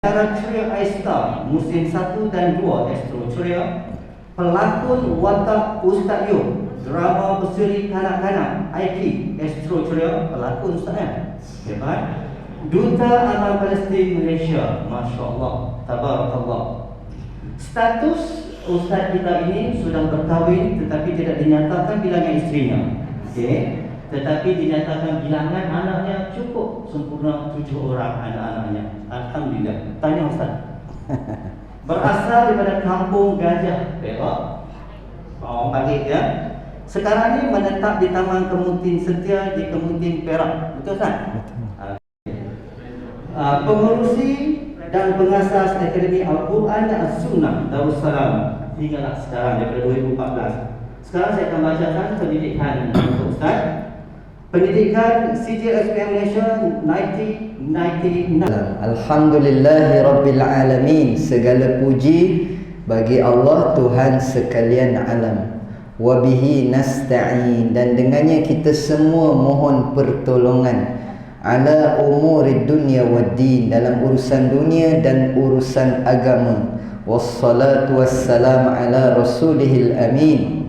Cara Ceria Aista musim 1 dan 2 Astro Ceria, pelakon watak Ustaz Yub, drama berseri kanak-kanak IP Astro Ceria, pelakon Ustaz hebat. Duta Amal Palestin Malaysia, Masya Allah, Tabarakallah. Status Ustaz kita ini sudah berkahwin tetapi tidak dinyatakan bilangan isterinya, okey. Tetapi dinyatakan bilangan anaknya cukup sempurna 7 orang anak-anaknya. Alhamdulillah. Tanya Ustaz. Berasal daripada kampung Gajah Perak. Orang bagi ya. Sekarang ini menetap di Taman Kemuting Setia di Kemuting Perak. Betul Ustaz? Pengurusi dan pengasas Akademi Al-Quran dan As-Sunnah Darussalam hinggalah sekarang daripada 2014. Sekarang saya akan bacakan pendidikan untuk Ustaz. Pendidikan CJSPM Malaysia 1999. Alhamdulillahi Rabbil Alamin. Segala puji bagi Allah Tuhan sekalian alam. Wabihi nasta'in. Dan dengannya kita semua mohon pertolongan. Ala umurid dunia wad din. Dalam urusan dunia dan urusan agama. Wassalatu wassalam ala rasulihil amin.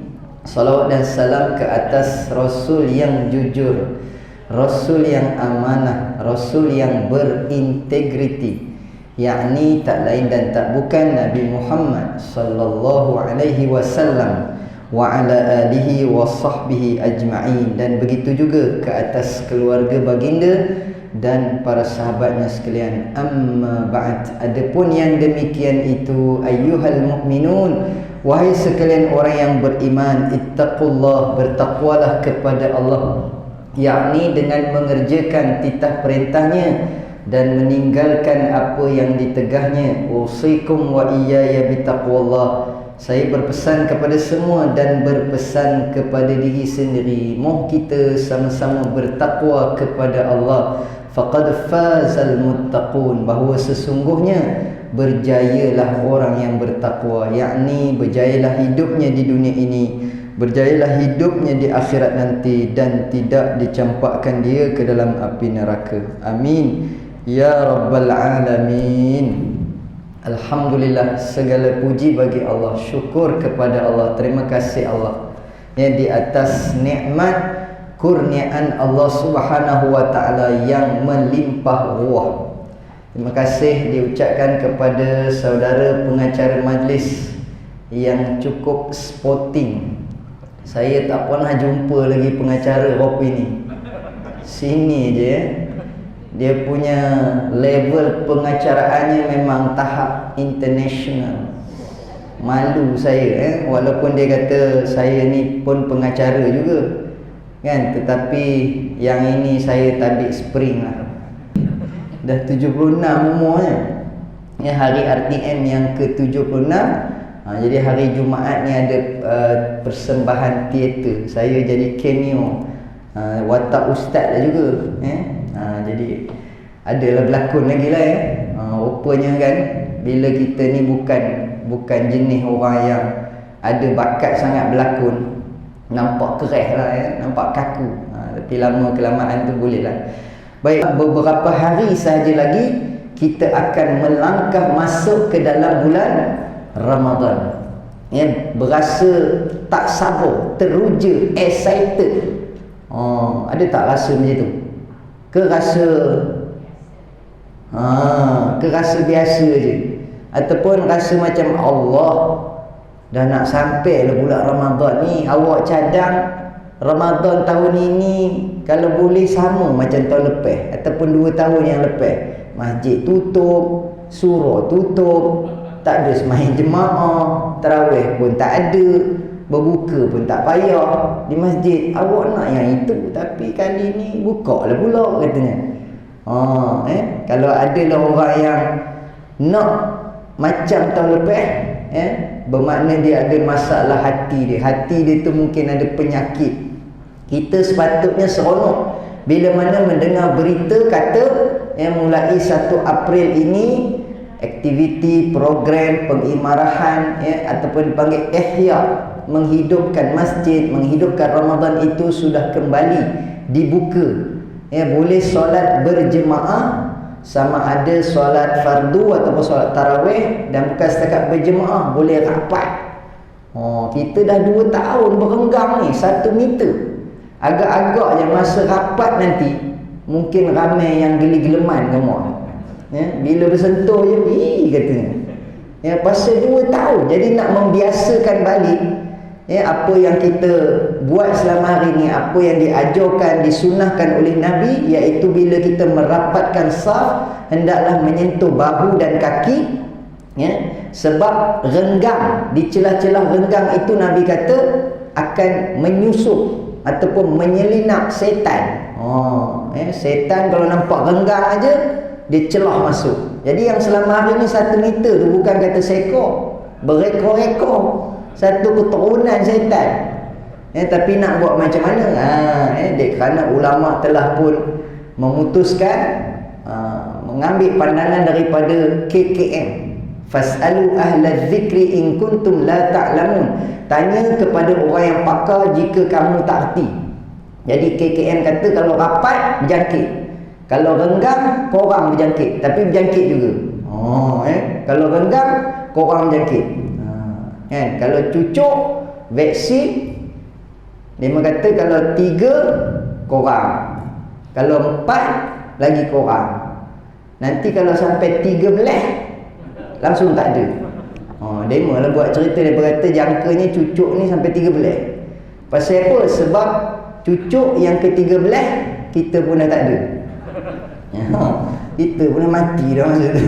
Salawat dan salam ke atas Rasul yang jujur, Rasul yang amanah, Rasul yang berintegriti, yakni tak lain dan tak bukan Nabi Muhammad sallallahu alaihi wasallam wa ala alihi wa sahbihi ajma'in. Dan begitu juga ke atas keluarga baginda dan para sahabatnya sekalian. Amma ba'd. Adapun yang demikian itu, ayyuhal mu'minun, wahai sekalian orang yang beriman, ittaqullah, bertakwalah kepada Allah, yakni dengan mengerjakan titah perintahnya dan meninggalkan apa yang ditegahnya. Usikum wa iyaya bitaqwallah. Saya berpesan kepada semua dan berpesan kepada diri sendiri, mohon kita sama-sama bertakwa kepada Allah. Faqad fazal muttaqun, bahawa sesungguhnya berjayalah orang yang bertakwa, yakni berjayalah hidupnya di dunia ini, berjayalah hidupnya di akhirat nanti, dan tidak dicampakkan dia ke dalam api neraka. Amin ya rabbal alamin. Alhamdulillah, segala puji bagi Allah, syukur kepada Allah, terima kasih Allah ya di atas nikmat kurniaan Allah Subhanahu wa taala yang melimpah ruah. Terima kasih diucapkan kepada saudara pengacara majlis yang cukup sporting. Saya tak pernah jumpa lagi pengacara Ropi ni. Sini je ya. Dia punya level pengacaraannya memang tahap international. Malu saya walaupun dia kata saya ni pun pengacara juga kan, tetapi yang ini saya tabik spring lah. Dah 76 umurnya ya, hari RTM yang ke-76. Jadi hari Jumaat ni ada persembahan teater, saya jadi cameo, watak ustaz lah juga jadi adalah berlakon lagi lah ya. Rupanya kan bila kita ni bukan jenis orang yang ada bakat sangat berlakon, nampak keras lah ya, nampak kaku, tapi lama kelamaan tu boleh lah. Baik, beberapa hari sahaja lagi kita akan melangkah masuk ke dalam bulan Ramadan ya. Berasa tak sabar, teruja, excited. Ada tak rasa macam tu? Ke rasa biasa je, ataupun rasa macam Allah dah nak sampai lah bulan Ramadan ni, awak cadang Ramadan tahun ini kalau boleh sama macam tahun lepas ataupun 2 tahun yang lepas. Masjid tutup, surau tutup, tak ada semain jemaah, tarawih pun tak ada, berbuka pun tak payah di masjid. Awak nak yang itu, tapi kali ni buka lah pula katanya. Kalau adalah orang yang nak macam tahun lepas bermakna dia ada masalah hati dia. Hati dia tu mungkin ada penyakit. Kita sepatutnya seronok bila mana mendengar berita kata mulai 1 April ini aktiviti program pengimarahan ataupun dipanggil ihya, menghidupkan masjid, menghidupkan Ramadan itu sudah kembali dibuka. Boleh solat berjemaah sama ada solat fardu ataupun solat tarawih, dan bukan setakat berjemaah, boleh rapat. Kita dah 2 tahun berenggang ni 1 meter. Agak-agak je masa rapat nanti mungkin ramai yang geli-geleman kamu. Bila bersentuh je katanya. Pasal 2 tahun. Jadi nak membiasakan balik apa yang kita buat selama hari ni, apa yang diajarkan, disunahkan oleh Nabi, iaitu bila kita merapatkan saf, hendaklah menyentuh bahu dan kaki. Sebab renggang, di celah-celah renggang itu Nabi kata akan menyusup ataupun menyelinap setan. Setan kalau nampak renggang aja, dia celah masuk. Jadi yang selama hari ni 1 meter tu bukan kata seekor, berekor-ekor, satu keturunan setan. Tapi nak buat macam mana? Kerana ulama telah pun memutuskan mengambil pandangan daripada KKM. Fas'alu ahla dzikri in kuntum la ta'lamun. Tanya kepada orang yang pakar jika kamu tak erti. Jadi KKM kata kalau rapat berjangkit, kalau renggang korang berjangkit, tapi berjangkit juga. Kalau renggang korang berjangkit. Kalau cucuk vaksin, dia kata kalau 3 korang, kalau 4 lagi korang. Nanti kalau sampai 13 langsung tak ada. Demo lah buat cerita. Dia berkata jangkanya cucuk ni sampai 13. Pasal apa? Sebab cucuk yang ke-13 kita pun dah tak ada. Kita pun dah mati dah masa tu.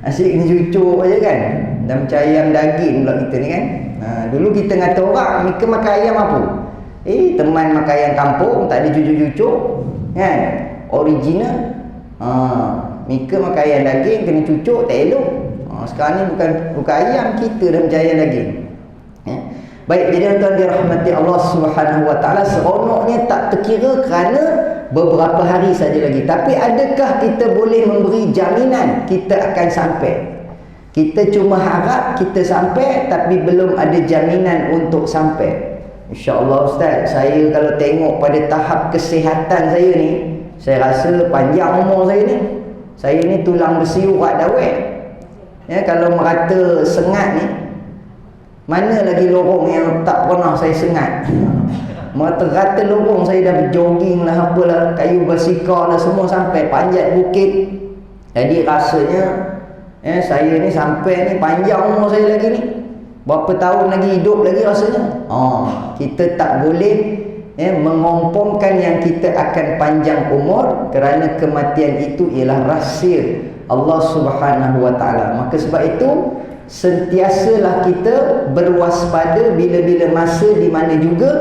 Asyik kena cucuk aja kan. Dan macam ayam daging pula kita ni kan. Dulu kita kata orang Mika makan ayam apa? Teman makan ayam kampung, tak ada cucuk-cucuk kan. Original. Mika makan ayam daging, kena cucuk, tak elok. Sekarang ni bukan ayam, kita dah macam ayam daging. Baik, jadi tuan dirahmati Allah Subhanahu Wa Taala, seronoknya tak terkira kerana beberapa hari saja lagi. Tapi adakah kita boleh memberi jaminan kita akan sampai? Kita cuma harap kita sampai, tapi belum ada jaminan untuk sampai. InsyaAllah Ustaz, saya kalau tengok pada tahap kesihatan saya ni, saya rasa panjang umur saya ni. Saya ni tulang besi urat dawet. Kalau merata sengat ni, mana lagi lorong yang tak pernah saya sengat. Merata-rata lorong saya dah berjogging lah, apalah, kayu basikal lah, semua sampai panjat bukit. Jadi rasanya saya ni sampai ni panjang umur saya lagi ni. Berapa tahun lagi hidup lagi rasanya. Kita tak boleh mengompongkan yang kita akan panjang umur, kerana kematian itu ialah rahsia Allah Subhanahu Wa Taala. Maka sebab itu sentiasalah kita berwaspada bila-bila masa di mana juga,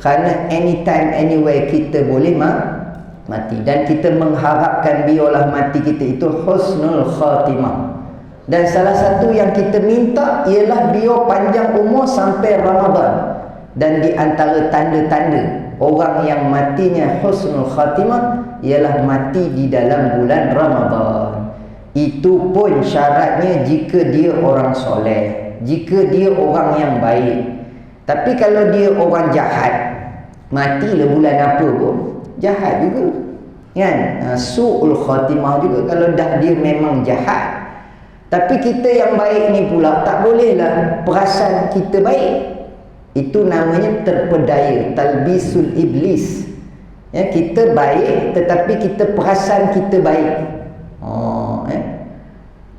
kerana anytime anywhere kita boleh mati, dan kita mengharapkan biarlah mati kita itu husnul khatimah. Dan salah satu yang kita minta ialah biar panjang umur sampai Ramadan. Dan di antara tanda-tanda orang yang matinya husnul khatimah ialah mati di dalam bulan Ramadan. Itu pun syaratnya jika dia orang soleh, jika dia orang yang baik. Tapi kalau dia orang jahat, matilah bulan apa pun jahat juga kan. Su'ul khatimah juga kalau dah dia memang jahat. Tapi kita yang baik ni pula tak bolehlah perasan kita baik. Itu namanya terpedaya, talbisul iblis. Kita baik tetapi kita perasan kita baik.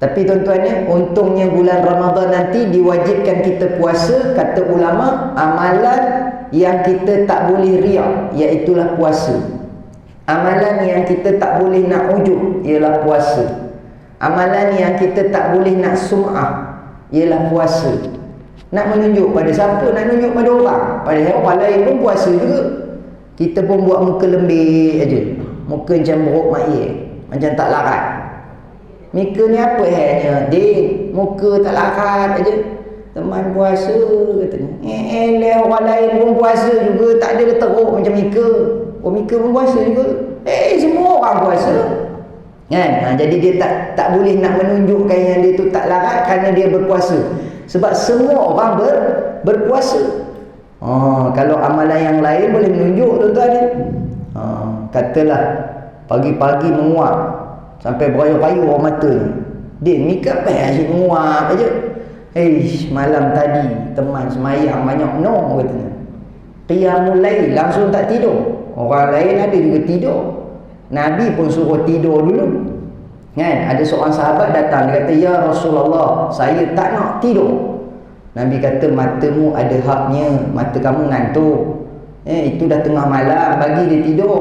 Tapi tuan-tuan, untungnya bulan Ramadan nanti diwajibkan kita puasa. Kata ulama, amalan yang kita tak boleh riak, iaitulah puasa. Amalan yang kita tak boleh nak ujub, ialah puasa. Amalan yang kita tak boleh nak sum'ah, ialah puasa. Nak menunjuk pada siapa? Nak menunjuk pada orang. Padahal orang lain pun puasa juga. Kita pun buat muka lembik aja, muka macam beruk mak macam tak larat. Mika ni apa hanya? Dia muka tak larat aja. Teman puasa katanya. Orang lain pun puasa juga, tak ada teruk macam Mika. Mika pun puasa juga. Semua orang puasa. Kan? Jadi dia tak boleh nak menunjukkan yang dia tu tak larat kerana dia berpuasa. Sebab semua orang berpuasa. Kalau amalan yang lain boleh menunjuk tuan-tuan. Katalah pagi-pagi menguap, Sampai berayu-rayu orang mata ni. Din, ni ke apa asyik menguap aja. Malam tadi teman semayang banyak no katanya. Qiyamul lail langsung tak tidur. Orang lain ada juga tidur. Nabi pun suruh tidur dulu. Kan? Ada seorang sahabat datang, dia kata, "Ya Rasulullah, saya tak nak tidur." Nabi kata, "Matamu ada haknya, mata kamu ngantuk. Itu dah tengah malam, bagi dia tidur.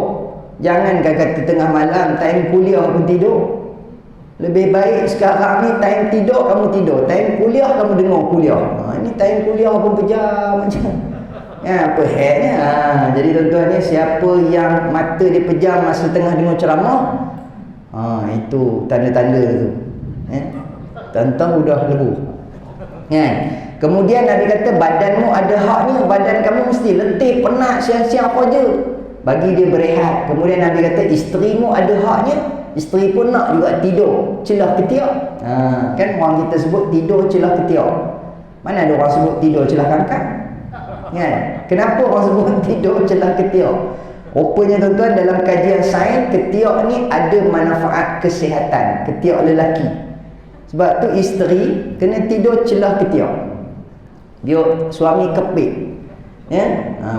Jangan kata tengah malam, time kuliah pun tidur. Lebih baik sekarang ni time tidur kamu tidur, time kuliah kamu dengar kuliah. Ini time kuliah pun pejam macam. Apa headnya? Jadi tuan-tuan ni, siapa yang mata dia pejam masa tengah dengar ceramah, itu tanda-tanda tu. Tentang udah lebu. Kemudian Nabi kata, badanmu ada haknya. Badan kamu mesti letih, penat, siang-siang kerja. Bagi dia berehat. Kemudian Nabi kata, isterimu ada haknya. Isteri pun nak juga tidur celah ketiak. Kan orang kita sebut tidur celah ketiak. Mana ada orang sebut tidur celah kangkang? Kan? Kenapa orang sebut tidur celah ketiak? Rupanya tuan-tuan, dalam kajian sains, ketiak ni ada manfaat kesihatan. Ketiak lelaki. Sebab tu isteri kena tidur celah ketiak. Dia suami kepit,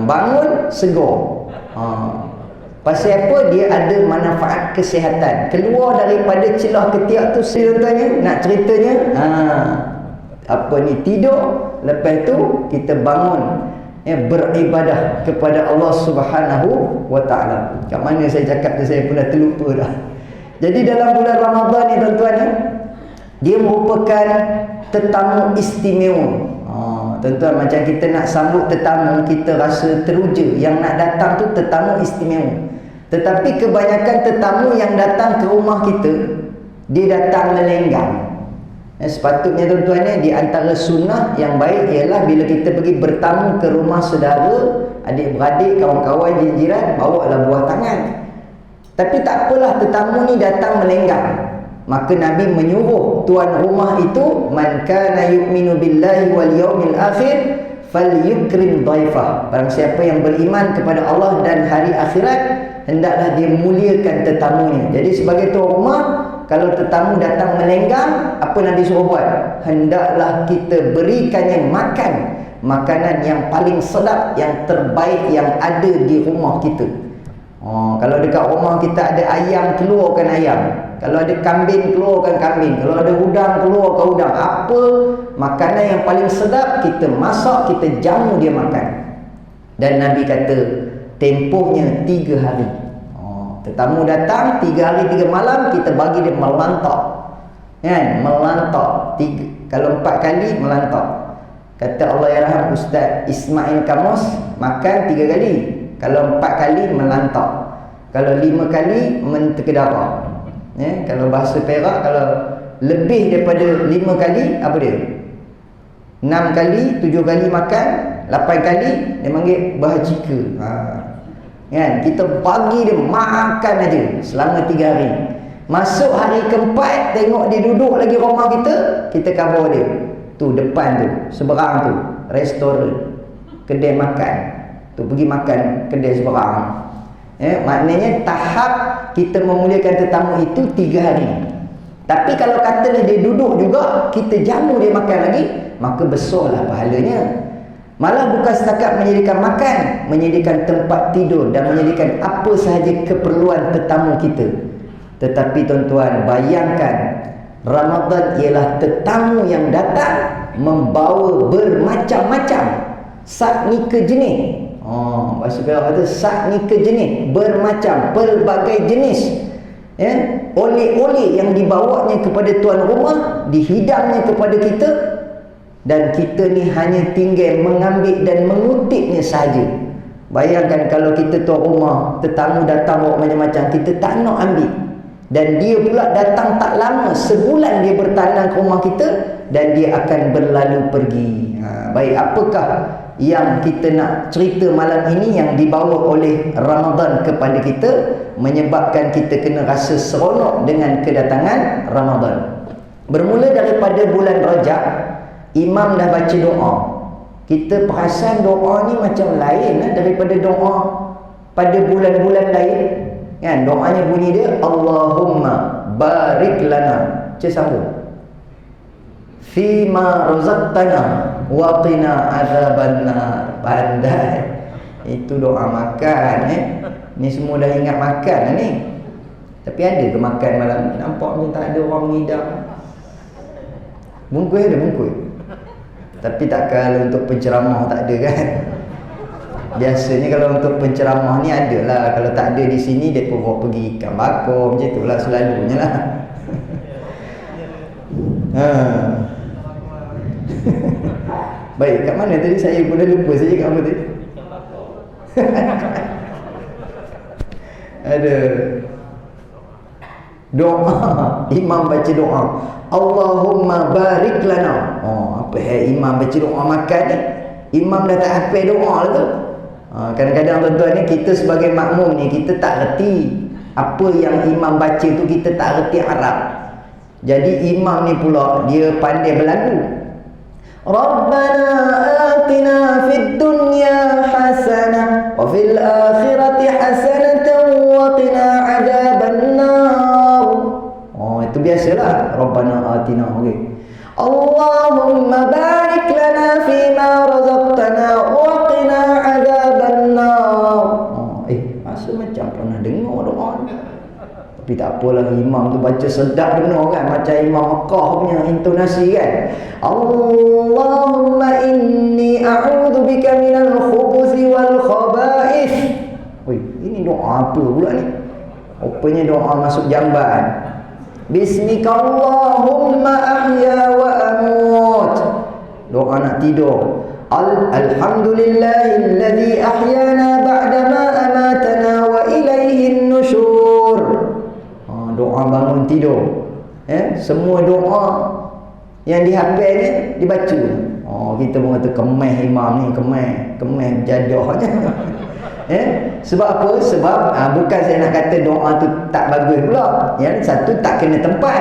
bangun segar. Pasal apa? Dia ada manfaat kesihatan. Keluar daripada celah ketiak tu, tuan-tuan, nak ceritanya, tidur, lepas tu kita bangun, beribadah kepada Allah Subhanahu wa ta'ala. Kat mana saya cakap tu, saya pun dah terlupa dah. Jadi dalam bulan Ramadan ni tuan-tuan, dia merupakan tetamu istimewa. Tuan-tuan, macam kita nak sambut tetamu, kita rasa teruja. Yang nak datang tu tetamu istimewa. Tetapi kebanyakan tetamu yang datang ke rumah kita, dia datang melenggang. Sepatutnya tuan-tuan, di antara sunnah yang baik ialah bila kita pergi bertamu ke rumah saudara, adik-beradik, kawan-kawan, jiran, bawalah buah tangan. Tapi tak apalah, tetamu ni datang melenggang. Maka Nabi menyuruh tuan rumah itu, man kana yu'minu billahi wal yawmil akhir falyukrim dhaifah. Barang siapa yang beriman kepada Allah dan hari akhirat, hendaklah dia muliakan tetamunya. Jadi sebagai tuan rumah, kalau tetamu datang melenggang, apa Nabi suruh buat? Hendaklah kita berikannya makan makanan yang paling sedap, yang terbaik yang ada di rumah kita. Kalau dekat rumah kita ada ayam, keluarkan ayam. Kalau ada kambing, keluarkan kambing. Kalau ada udang, keluarkan udang. Apa makanan yang paling sedap, kita masak, kita jamu dia makan. Dan Nabi kata, tempohnya 3 hari. Tetamu datang 3 hari 3 malam, kita bagi dia melantak. Kan? Melantak. Kalau 4 kali, melantak. Kata Allahyarham Ustaz Ismail Kamus, makan 3 kali. Kalau 4 kali, melantak. Kalau 5 kali, menterkedarah. Kalau bahasa Perak, kalau lebih daripada 5 kali, apa dia? 6 kali, 7 kali makan, 8 kali, dia panggil bahajika. Kan? Kita bagi dia makan aja selama 3 hari. Masuk hari keempat, tengok dia duduk lagi rumah kita cover dia. Tu depan tu, seberang tu, restoran, kedai makan. Tu pergi makan kedai seberang. Maknanya tahap kita memuliakan tetamu itu 3 hari. Tapi kalau katalah dia duduk juga, kita jamu dia makan lagi, maka besarlah pahalanya. Malah bukan setakat menyediakan makan, menyediakan tempat tidur dan menyediakan apa sahaja keperluan tetamu kita. Tetapi tuan-tuan, bayangkan, Ramadan ialah tetamu yang datang membawa bermacam-macam saknika jenis. Bahasa Perak kata saknika jenis, bermacam, pelbagai jenis. Oleh-oleh yang dibawanya kepada tuan rumah, dihidangnya kepada kita, dan kita ni hanya tinggal mengambil dan mengutipnya sahaja. Bayangkan kalau kita tuan rumah, tetamu datang bawa macam-macam, kita tak nak ambil. Dan dia pula datang tak lama, sebulan dia bertandang ke rumah kita, dan dia akan berlalu pergi. Baik, apakah yang kita nak cerita malam ini yang dibawa oleh Ramadan kepada kita, menyebabkan kita kena rasa seronok dengan kedatangan Ramadan. Bermula daripada bulan Rajab, imam dah baca doa. Kita perasan doa ni macam lain daripada doa pada bulan-bulan lain. Kan? Doanya bunyi dia, Allahumma barik lana. Cik sambung. Fima razaqtana wa qina azabannar. Pandai. Itu doa makan Ni semua dah ingat makan lah ni. Tapi ada ke makan malam ni? Nampak macam tak ada orang mengidam. Bungkus ada bungkus. Tapi tak kalau untuk penceramah tak ada kan. Biasanya kalau untuk penceramah ni ada lah. Kalau tak ada di sini dia pun bawa pergi ikan bakar. Macam tu lah selalunya lah. Baik, kat mana tadi saya pun dah lupa saya kat apa tadi. Ada doa, imam baca doa, Allahumma barik lana. Apa imam baca doa makan ni? Imam dah tak hafal doa lah tu. Kadang-kadang tuan-tuan ni kita sebagai makmum ni kita tak reti apa yang imam baca tu, kita tak reti Arab. Jadi imam ni pula dia pandai berlagu. Rabbana atina fid dunya hasanah wa fil akhirati hasanatan wa qina adzabannar. Itu biasalah. Rabbana atina. Okey. Allahumma barik lana fima razaqtana wa qina adzabannar. Rasa macam pernah dengar doa ni. Tapi tak apalah, imam tu baca sedap benar kan, macam Imam Makkah punya intonasi kan. Allahumma inni a'udzubika minal khubuthi wal khaba'ith. Ini doa apa pula ni? Rupanya doa masuk jamban. Bismika Allahumma ahya wa amut. Doa nak tidur. Alhamdulillahilladzi ahyana ba'dama amatana wa ilaihin nusyur. Doa bangun tidur. Semua doa yang dihafal ni dibaca. Kita pun kata kemeh imam ni, kemeh jadahnya. Sebab apa? Sebab bukan saya nak kata doa tu tak bagus pula. Satu, tak kena tempat.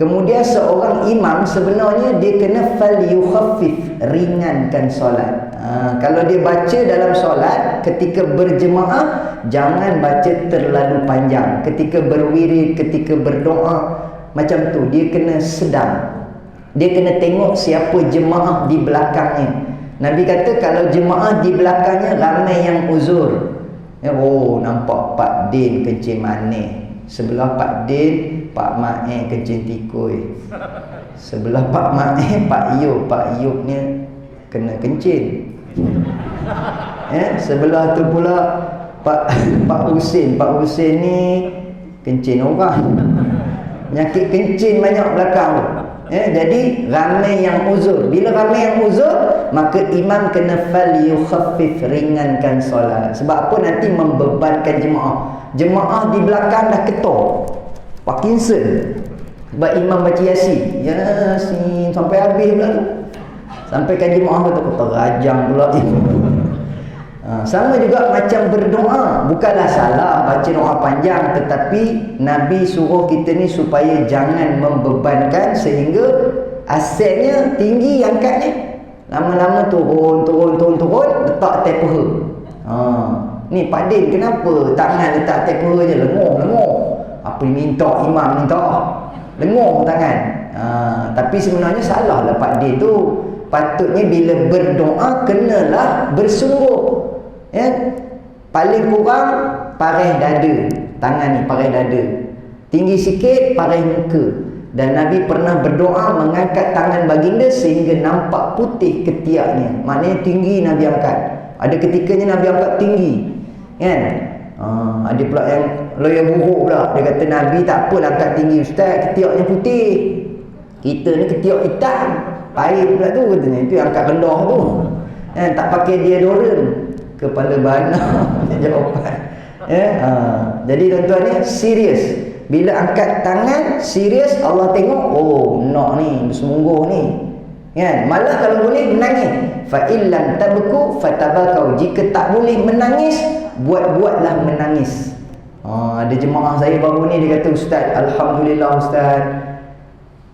Kemudian seorang imam sebenarnya dia kena falyukhaffif, ringankan solat. Kalau dia baca dalam solat ketika berjemaah, jangan baca terlalu panjang. Ketika berwirid, ketika berdoa, macam tu dia kena sedang. Dia kena tengok siapa jemaah di belakangnya. Nabi kata kalau jemaah di belakangnya ramai yang uzur. Nampak Pak Din kencing manis. Sebelah Pak Din, Pak Mae kencing tikui. Sebelah Pak Mae, Pak Yub ni kena kencing. Sebelah tu pula Pak Husin ni kencing orang. Penyakit kencing banyak belakang tu. Jadi ramai yang uzur. Bila ramai yang uzur, maka imam kena falyukhaffif, ringankan solat. Sebab apa? Nanti membebankan jemaah. Jemaah di belakang dah ketor, Parkinson. Sebab imam baca Yasin sampai habis pula tu. Sampai kan jemaah tu terajang pula. Sama juga macam berdoa. Bukanlah salah baca doa panjang, tetapi Nabi suruh kita ni supaya jangan membebankan sehingga asalnya tinggi angkatnya, lama-lama turun, letak atas peha. Ni Pak Din kenapa tangan letak atas peha je, lenguh. Apa minta imam minta? Lenguh tangan. Tapi sebenarnya salah lah Pak Din tu. Patutnya bila berdoa kenalah bersungguh. Paling kurang pareh dada. Tangan ni pareh dada. Tinggi sikit pareh muka. Dan Nabi pernah berdoa mengangkat tangan baginda sehingga nampak putih ketiaknya. Maknanya tinggi Nabi angkat. Ada ketikanya Nabi angkat tinggi, kan? Ada pula yang lawyer buruk pula. Dia kata Nabi tak apa angkat tinggi ustaz, ketiaknya putih. Kita ni ketiak hitam, pahit pula tu katanya. Itu yang angkat rendah tu. Tak pakai deodorant. Kepala bana jawapan. Jadi tuan-tuan ni serius. Bila angkat tangan serius, Allah tengok, nak ni bersungguh ni, kan? Malah kalau boleh menangis. Fa illam tabku fatabakau. Jika tak boleh menangis, buatlah menangis. Ada jemaah saya baru ni dia kata, ustaz, alhamdulillah ustaz,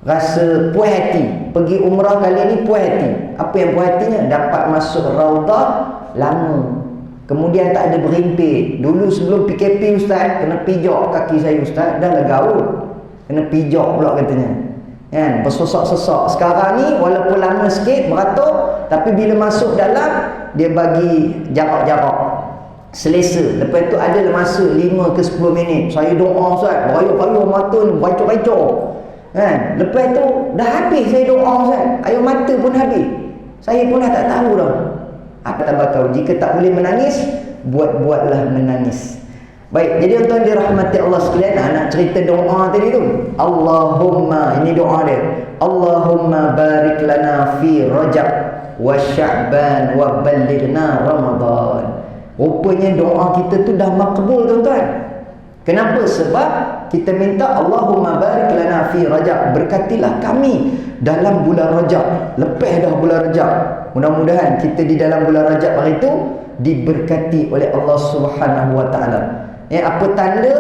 rasa puas hati. Pergi umrah kali ni puas hati. Apa yang puas hatinya? Dapat masuk raudah lama. Kemudian tak ada berimpit. Dulu sebelum PKP ustaz, kena pijak kaki saya ustaz, dah lah gaul. Kena pijak pula katanya. Kan? Bersosok-sosok. Sekarang ni walaupun lama sikit beratur, tapi bila masuk dalam dia bagi jarak-jarak selesa. Lepas tu ada masa 5 ke 10 minit saya doa Ustaz, air mata ni bacok-bacok. Kan? Lepas tu dah habis saya doa Ustaz, air mata pun habis. Saya pun dah tak tahu dah. Apa tak bakal. Jika tak boleh menangis, buat-buatlah menangis. Baik, jadi tuan-tuan dirahmati Allah sekalian, nak cerita doa tadi tu. Allahumma, ini doa dia. Allahumma barik lana fi Rajab wa Sya'ban wa ballighna Ramadan. Rupanya doa kita tu dah makbul tuan-tuan. Kenapa? Sebab kita minta Allahumma barik lana fi Rajab, berkatilah kami dalam bulan Rajab. Lepas dah bulan Rajab, mudah-mudahan kita di dalam bulan Rajab hari itu diberkati oleh Allah Subhanahu wa taala. Apa tanda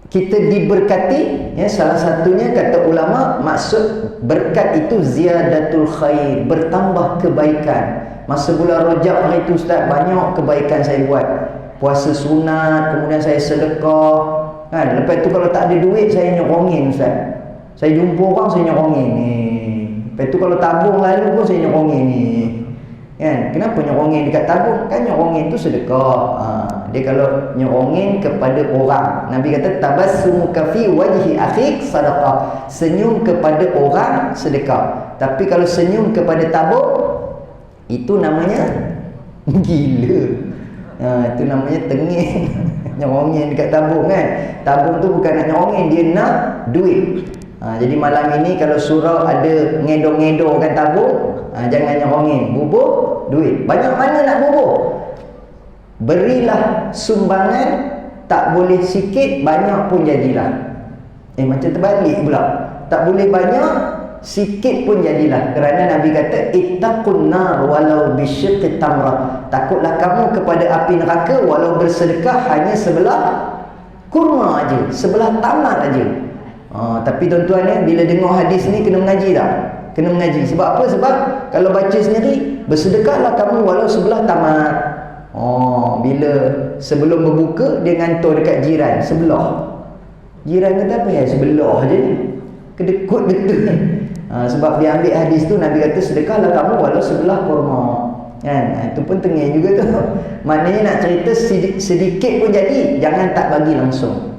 kita diberkati? Salah satunya kata ulama, maksud berkat itu ziyadatul khair, bertambah kebaikan. Masa bulan Rajab hari itu Ustaz, banyak kebaikan saya buat. Puasa sunat, kemudian saya sedekah. Kan? Lepas tu kalau tak ada duit, saya nyerongin Ustaz. Saya jumpa orang, saya nyerongin ni. Lepas tu kalau tabung lalu pun saya nyerongin ni. Kan? Kenapa nyerongin dekat tabung? Kan nyerongin tu sedekah. Dia kalau nyerongin kepada orang, Nabi kata tabassumuka fi wajhi akhik sadaqah. Senyum kepada orang sedekah. Tapi kalau senyum kepada tabung, itu namanya gila. Itu namanya tengih. Nyerongin dekat tabung kan. Tabung tu bukan nak nyerongin, dia nak duit. Jadi malam ini kalau surau ada ngedor-ngedorkan tabung, jangan nyerongin, bubur duit. Banyak mana nak bubur? Berilah sumbangan, tak boleh sikit, banyak pun jadilah. Macam terbalik pula. Tak boleh banyak, sikit pun jadilah. Kerana Nabi kata ittaqun nar walau bisyiqqi tamrah. Takutlah kamu kepada api neraka walau bersedekah hanya sebelah kurma aja, sebelah tamat aja. Tapi tuan-tuan bila dengar hadis ni kena mengaji tak? Kena mengaji. Sebab apa? Sebab kalau baca sendiri, bersedekahlah kamu walau sebelah tamat. Bila sebelum berbuka dia ngantor dekat jiran sebelah. Jiran kata apa ya? Sebelah je ni. Kedekut betul. Sebab dia ambil hadis tu, Nabi kata sedekahlah kamu walau sebelah kurma. Kan? Itu pun tengah juga tu. Maknanya nak cerita sedikit pun jadi, jangan tak bagi langsung.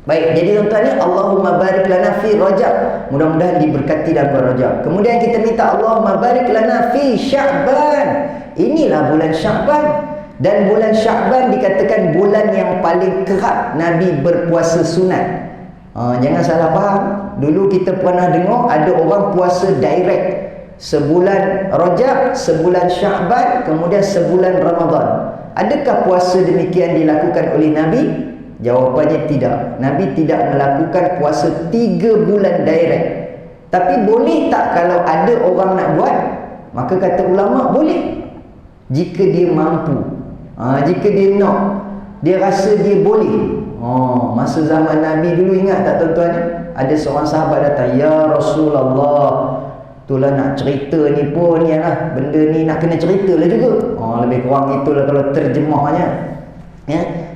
Baik, jadi tuan-tuan ni Allahumma barik lana fi Rajab. Mudah-mudahan diberkati dalam bulan Rajab. Kemudian kita minta Allahumma barik lana fi Sya'ban. Inilah bulan Sya'ban. Dan bulan Sya'ban dikatakan bulan yang paling kerap Nabi berpuasa sunat. Jangan salah faham. Dulu kita pernah dengar ada orang puasa direct. Sebulan Rajab, sebulan Sya'ban, kemudian sebulan Ramadan. Adakah puasa demikian dilakukan oleh Nabi? Jawapannya tidak. Nabi tidak melakukan puasa 3 bulan direct. Tapi boleh tak kalau ada orang nak buat? Maka kata ulama boleh, jika dia mampu. Jika dia nak, dia rasa dia boleh. Masa zaman Nabi dulu, ingat tak tuan-tuan? Ada seorang sahabat datang, ya Rasulullah, itulah nak cerita ni pun lah, benda ni nak kena cerita lah juga. Lebih kurang itulah kalau terjemahnya.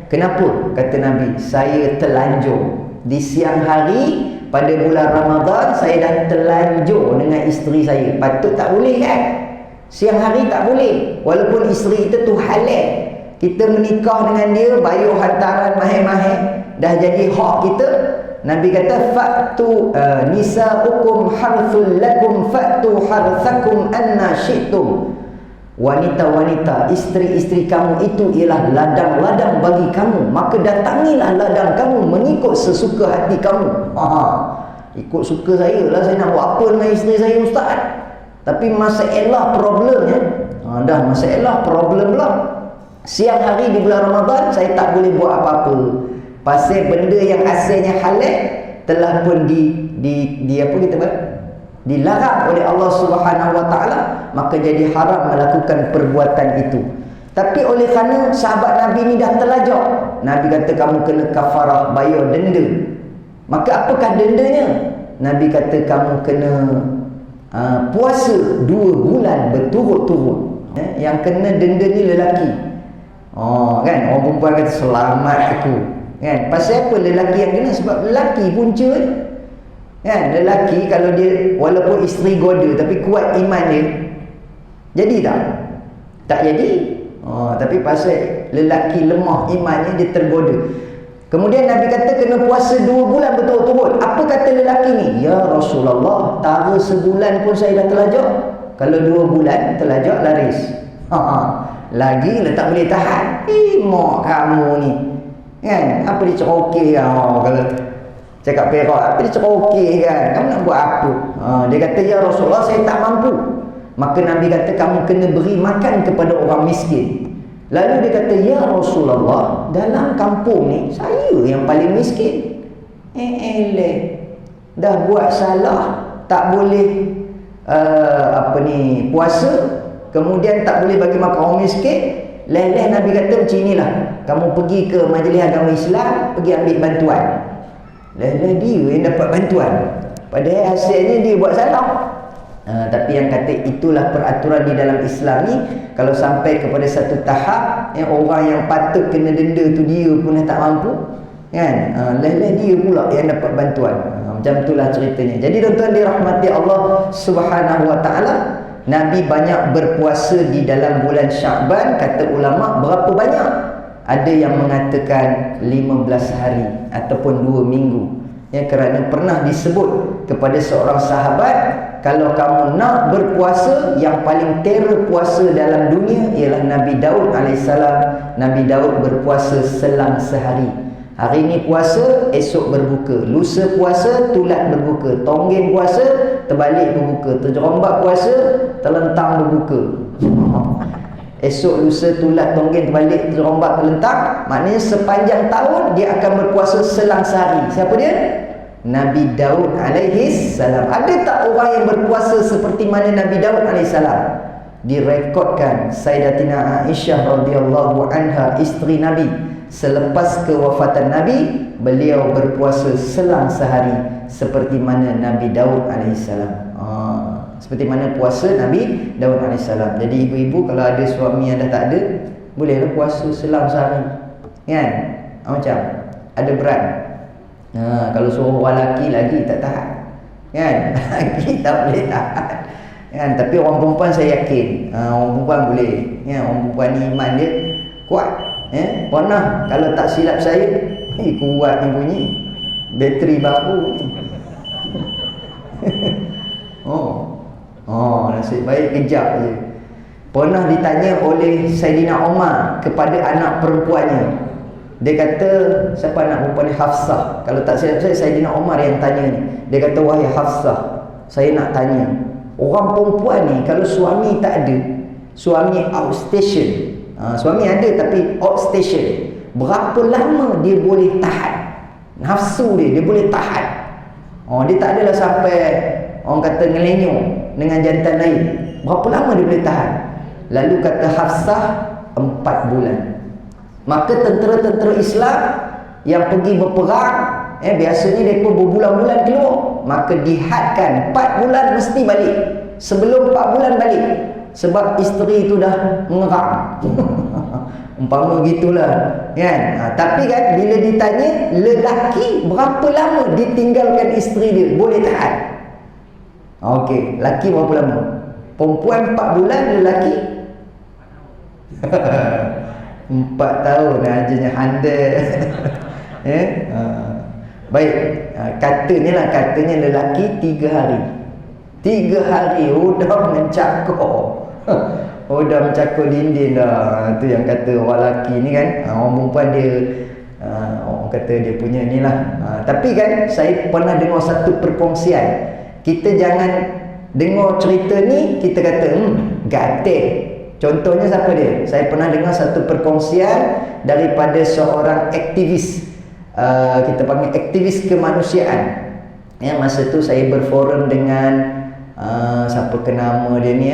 Kenapa? Kata Nabi, saya telanjur di siang hari pada bulan Ramadan. Saya dah telanjur dengan isteri saya. Patut tak boleh kan? Siang hari tak boleh. Walaupun isteri kita tu halal, kita menikah dengan dia, bayar hantaran mahir-mahir, dah jadi hak kita. Nabi kata fa'tu nisa'ukum harthul lakum fa'tu harthakum anna syi'tum. Wanita-wanita, isteri-isteri kamu itu ialah ladang-ladang bagi kamu, maka datangilah ladang kamu mengikut sesuka hati kamu. Ikut suka saya lah, saya nak buat apa dengan isteri saya Ustaz. Tapi masalah problemnya, masalah problem lah. Siang hari di bulan Ramadan saya tak boleh buat apa-apa. Pasal benda yang asalnya halal telah pun dilarang oleh Allah Subhanahu wa taala, maka jadi haram melakukan perbuatan itu. Tapi oleh kerana sahabat Nabi ni dah terlajak, Nabi kata kamu kena kafarah, bayar denda. Maka apakah dendanya? Nabi kata kamu kena puasa 2 bulan berturut-turut. Yang kena denda ni lelaki. Kan orang perempuan kata selamat aku. Kan? Pasal apa lelaki yang kena? Sebab lelaki punca ni. Kan? Lelaki kalau dia walaupun isteri goda tapi kuat iman dia, jadi tak? Tak jadi. Tapi pasal lelaki lemah imannya, dia tergoda. Kemudian Nabi kata kena puasa 2 bulan betul-betul. Apa kata lelaki ni? Ya Rasulullah, tara sebulan pun saya dah terlajak. Kalau 2 bulan terlajak laris. Lagi lah tak boleh tahan. Mak kamu ni. Kan? Apa dia cerokeh kan? Kalau cakap perak, apa dia cerokeh kan? Kamu nak buat apa? Dia kata, ya Rasulullah, saya tak mampu. Maka Nabi kata, kamu kena beri makan kepada orang miskin. Lalu dia kata, ya Rasulullah, dalam kampung ni saya yang paling miskin. Dah buat salah, tak boleh puasa, kemudian tak boleh bagi makan orang miskin. Leleh Nabi kata macam inilah, kamu pergi ke majlis agama Islam, pergi ambil bantuan. Leleh dia yang dapat bantuan, padahal hasilnya dia buat salah. Tapi yang kata itulah peraturan di dalam Islam ni. Kalau sampai kepada satu tahap orang yang patut kena denda tu dia pun dah tak mampu, kan? Leleh dia pula yang dapat bantuan. Macam itulah ceritanya. Jadi tuan-tuan dirahmati Allah Subhanahu Wa Taala, Nabi banyak berpuasa di dalam bulan Sya'ban. Kata ulama, berapa banyak? Ada yang mengatakan 15 hari ataupun 2 minggu. Kerana pernah disebut kepada seorang sahabat, kalau kamu nak berpuasa, yang paling terror puasa dalam dunia ialah Nabi Daud AS. Nabi Daud berpuasa selang sehari. Hari ni puasa, esok berbuka. Lusa puasa, tulat berbuka. Tonggeng puasa, terbalik berbuka. Terjerombak puasa, terlentang berbuka. Esok, lusa, tulat, tonggeng, terbalik, terjerombak, terlentang. Maknanya sepanjang tahun dia akan berpuasa selang sehari. Siapa dia? Nabi Daud alaihissalam. Ada tak orang yang berpuasa seperti mana Nabi Daud alaihissalam? Direkodkan Sayyidatina Aisyah radhiyallahu anha, isteri Nabi, selepas kewafatan Nabi, beliau berpuasa selang sehari seperti mana Nabi Daud alaihissalam. Seperti mana puasa Nabi Daud alaihissalam. Jadi ibu-ibu kalau ada suami yang dah tak ada, bolehlah puasa selang sehari. Kan? Macam ada berat. Kalau suruh orang lelaki lagi tak tahan, kan? Lelaki tak boleh tahan, kan? Tapi orang perempuan saya yakin, orang perempuan boleh, ya. Orang perempuan ni iman dia kuat, ya. Pernah kalau tak silap saya, kuat ni bunyi bateri baru ni. Nasib baik kejap je. Pernah ditanya oleh Saidina Umar kepada anak perempuannya. Dia kata, siapa anak perempuan ni? Hafsah. Kalau tak silap saya, Saidina Umar yang tanya ni. Dia kata, wahai Hafsah, saya nak tanya, orang perempuan ni kalau suami tak ada, suami outstation, suami ada tapi outstation, berapa lama dia boleh tahan nafsu dia boleh tahan? Dia tak adalah sampai orang kata ngelenyong dengan jantan lain. Berapa lama dia boleh tahan? Lalu kata Hafsah, 4 bulan. Maka tentera-tentera Islam yang pergi berperang, biasanya mereka berbulan-bulan keluar, maka dihadkan 4 bulan mesti balik. Sebelum 4 bulan balik, sebab isteri itu dah mengeram. Umpama gitulah, kan? Tapi kan bila ditanya lelaki berapa lama ditinggalkan isteri dia boleh tahan? Okey, lelaki berapa lama? Perempuan 4 bulan, lelaki 4 tahun ajanya handal. Baik, katanya lelaki 3 hari. 3 hari udah mencakor. Udah mencakor dinding dah. Tu yang kata orang lelaki ni kan, orang perempuan dia orang kata dia punya ni lah. Tapi kan saya pernah dengar satu perkongsian. Kita jangan dengar cerita ni kita kata gatel. Contohnya siapa dia? Saya pernah dengar satu perkongsian daripada seorang aktivis, kita panggil aktivis kemanusiaan. Masa tu saya berforum dengan siapa ke nama dia ni,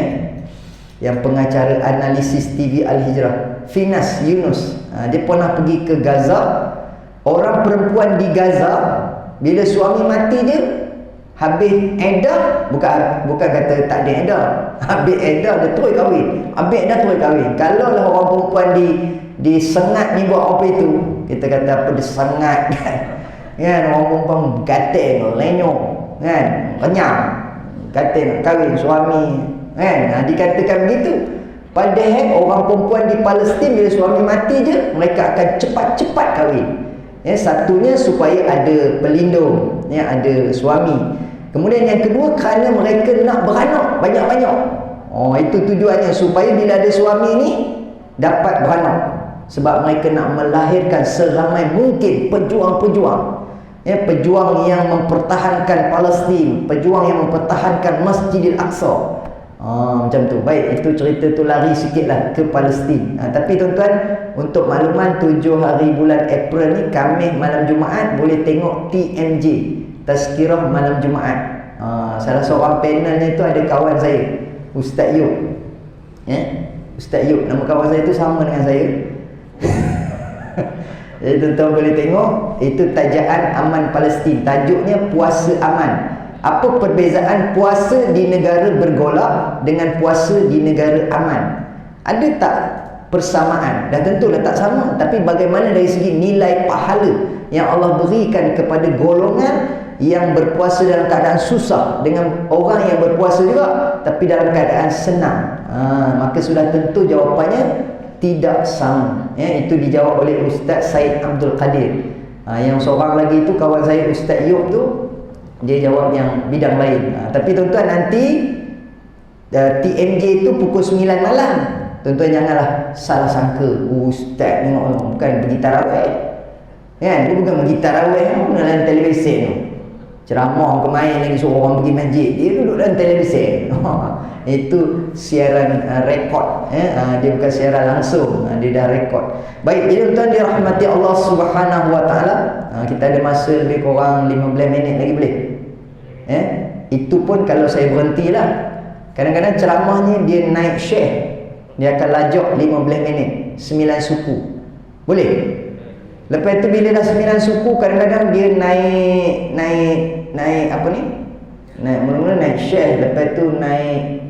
yang pengacara analisis TV Al-Hijrah, Finas Yunus. Dia pernah pergi ke Gaza. Orang perempuan di Gaza, bila suami mati dia, habis edah, bukan kata tak ada edah, habis edah dia terus kahwin. Habis edah terus kahwin. Kalau lah orang perempuan disengat ni buat apa itu? Kita kata apa, disengat kan. Kan orang perempuan gatal, lenyok kan, kenyang, kata nak kahwin suami kan. Dikatakan begitu. Padahal orang perempuan di Palestin bila suami mati je, mereka akan cepat-cepat kahwin. Satunya supaya ada pelindung, ada suami. Kemudian yang kedua, kerana mereka nak beranak banyak-banyak. Itu tujuannya, supaya bila ada suami ni dapat beranak. Sebab mereka nak melahirkan seramai mungkin pejuang-pejuang. Pejuang yang mempertahankan Palestin, pejuang yang mempertahankan Masjidil Aqsa. Macam tu. Baik, itu cerita tu lari sikit lah ke Palestin. Tapi tuan-tuan, untuk makluman 7 hari bulan April ni, Khamis malam Jumaat boleh tengok TMJ, Tazkirah malam Jumaat. Salah seorang panelnya tu ada kawan saya, Ustaz Yub. Ustaz Yub, nama kawan saya tu sama dengan saya. Jadi tuan-tuan boleh tengok. Itu tajaan Aman Palestin. Tajuknya Puasa Aman. Apa perbezaan puasa di negara bergolak dengan puasa di negara aman? Ada tak persamaan? Dah tentulah tak sama. Tapi bagaimana dari segi nilai pahala yang Allah berikan kepada golongan yang berpuasa dalam keadaan susah dengan orang yang berpuasa juga tapi dalam keadaan senang, maka sudah tentu jawapannya tidak sama. Itu dijawab oleh Ustaz Said Abdul Qadir. Yang seorang lagi itu kawan saya, Ustaz Yub tu, dia jawab yang bidang lain. Tapi tuan-tuan, nanti TMJ itu pukul 9 malam. Tuan-tuan janganlah salah sangka Ustaz tengok bukan pergi tarawih kan. Dia bukan pergi tarawih dalam televisyen tu, ceramah kemain lagi suruh orang pergi masjid, dia duduk dalam televisyen. Itu siaran rekod. Dia bukan siaran langsung, dia dah rekod. Baik, jadi tuan-tuan dirahmati Allah Subhanahu Wa Taala, kita ada masa lebih kurang 15 minit lagi boleh? Itu pun kalau saya berhentilah. Kadang-kadang ceramahnya dia naik share, dia akan lajak 15 minit 9 suku. Boleh? Lepas tu bila dah 9 suku, kadang-kadang dia naik apa ni? Mula-mula naik share, lepas tu naik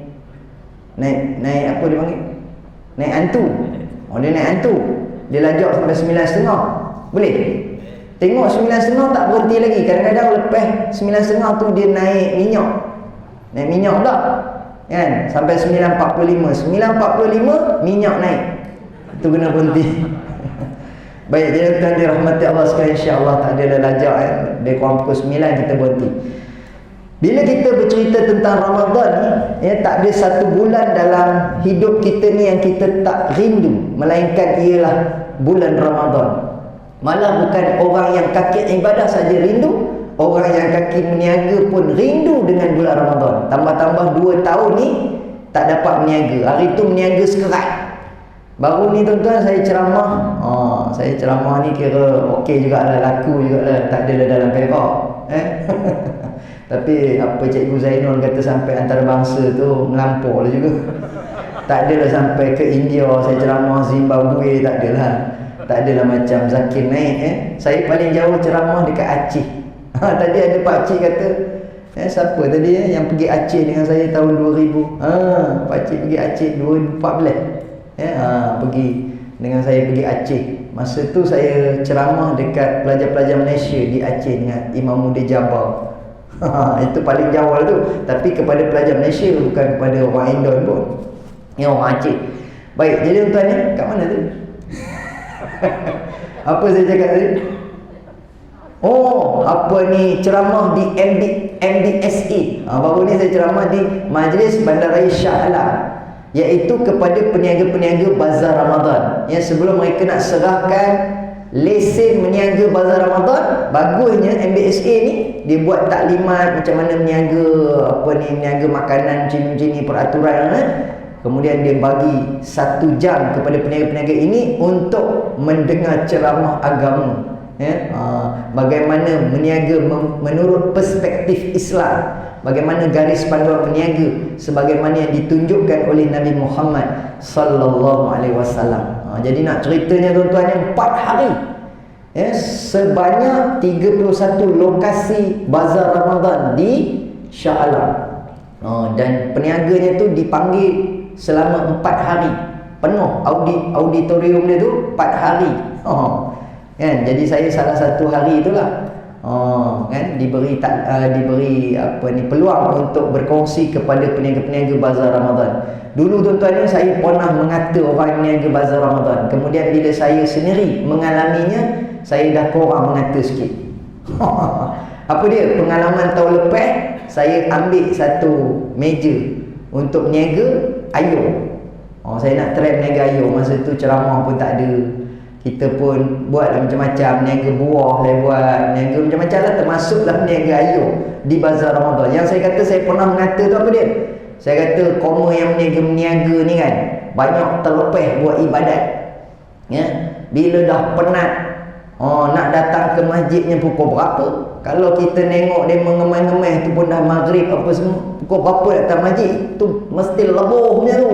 apa dia panggil? Naik hantu. Dia naik hantu. Dia lajak sampai 9.30. Boleh? Tengok 9.30 tak berhenti lagi. Kadang-kadang lepas 9.30 tu dia naik minyak. Naik minyak pula. Kan? Sampai 9.45. 9.45 minyak naik. Itu kena berhenti. Baik, jadi tuan dirahmati Allah sekalian, insya-Allah tak ada lajak dia kurang pukul 9 kita berhenti. Bila kita bercerita tentang Ramadan ni, tak ada satu bulan dalam hidup kita ni yang kita tak rindu, melainkan ialah bulan Ramadan. Malah bukan orang yang kaki ibadah saja rindu, orang yang kaki meniaga pun rindu dengan bulan Ramadan. Tambah-tambah 2 tahun ni tak dapat meniaga. Hari tu meniaga sekerat. Baru ni tuan-tuan saya ceramah. Saya ceramah ni kira okey jugalah, laku jugalah, tak adalah dalam Perak. Tapi apa Cikgu Zainul kata sampai antarabangsa tu melampau lah juga. Tak adalah sampai ke India saya ceramah, Zimbabwe tak adalah. Tak adalah macam Zakir naik. Saya paling jauh ceramah dekat Aceh. Tadi ada pak cik kata, siapa tadi yang pergi Aceh dengan saya tahun 2000? Pak cik pergi Aceh 2014. Pergi dengan saya pergi Aceh. Masa tu saya ceramah dekat pelajar-pelajar Malaysia di Aceh dengan Imam Muda Jabar. Itu paling jauh lah tu. Tapi kepada pelajar Malaysia, bukan kepada orang Indon pun. Orang Aceh. Baik, jadi tuan ni kat mana tu? Apa saya cakap tadi? Apa ni, ceramah di MDSA. Baru ni saya ceramah di Majlis Bandaraya Shah Alam, iaitu kepada peniaga-peniaga bazar Ramadan. Sebelum mereka nak serahkan lesen meniaga bazar Ramadan, bagusnya MBSA ni dia buat taklimat macam mana meniaga makanan macam ni, peraturan. Kemudian dia bagi 1 jam kepada peniaga-peniaga ini untuk mendengar ceramah agama. Bagaimana meniaga menurut perspektif Islam, bagaimana garis panduan peniaga sebagaimana yang ditunjukkan oleh Nabi Muhammad sallallahu alaihi wasallam. Jadi nak ceritanya tuan-tuan, yang 4 hari sebanyak 31 lokasi bazar Ramadan di Shah Alam. Dan peniaganya tu dipanggil selama 4 hari. penuh. Auditorium dia tu 4 hari. Kan? Jadi saya salah satu hari itulah. Kan diberi peluang untuk berkongsi kepada peniaga-peniaga bazar Ramadan. Dulu tuan-tuan ni saya pernah mengata orang peniaga bazar Ramadan. Kemudian bila saya sendiri mengalaminya, saya dah kurang mengata sikit. Apa dia? Pengalaman tahun lepas saya ambil satu meja untuk niaga ayam. Saya nak try niaga ayam. Masa tu ceramah pun tak ada. Kita pun buat macam-macam. Niaga buah saya buat, niaga macam-macam lah, termasuklah niaga ayam di bazar Ramadan. Yang saya kata saya pernah mengata tu apa dia? Saya kata koma yang meniaga ni kan, banyak terlepas buat ibadat. Ya, bila dah penat nak datang ke masjidnya pukul berapa? Kalau kita tengok dia mengemai-ngemai tu pun dah maghrib apa semua, pukul berapa datang masjid tu mesti leboh punya tu.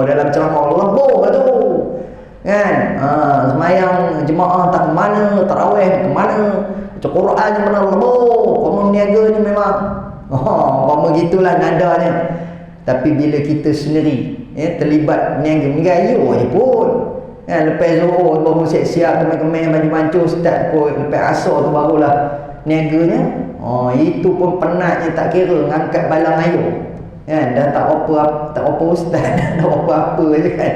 Dalam ceramah leboh lah tu. Kan? Semayang jemaah tak ke mana, tarawih ke mana, baca Quran je mana leboh. Koma meniaga ni memang koma gitulah nadanya. Tapi bila kita sendiri terlibat meniaga ayam je pun, lepas zuhur baru siap-siap kemai-kemai baju mancung start pun, lepas asar tu barulah niaganya. Itu pun penatnya tak kira, ngangkat balang ayam kan, dah tak apa ustaz, dah apa-apa je kan.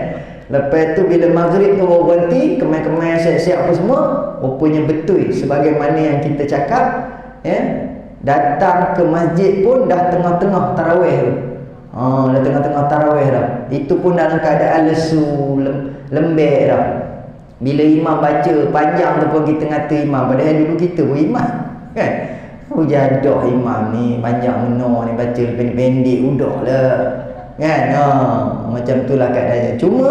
Lepas tu bila maghrib tu baru berhenti, kemai-kemai siap-siap apa semua. Rupanya betul sebagaimana yang kita cakap, datang ke masjid pun dah tengah-tengah tarawih tu. Dah tengah-tengah tarawih dah. Itu pun dalam keadaan lesu, lembek dah. Bila imam baca panjang tu pun kita ngata imam, padahal dulu kita pun imam kan. Jadah imam ni panjang menor ni, baca pendek-pendek udahlah kan. Macam itulah keadaannya. Cuma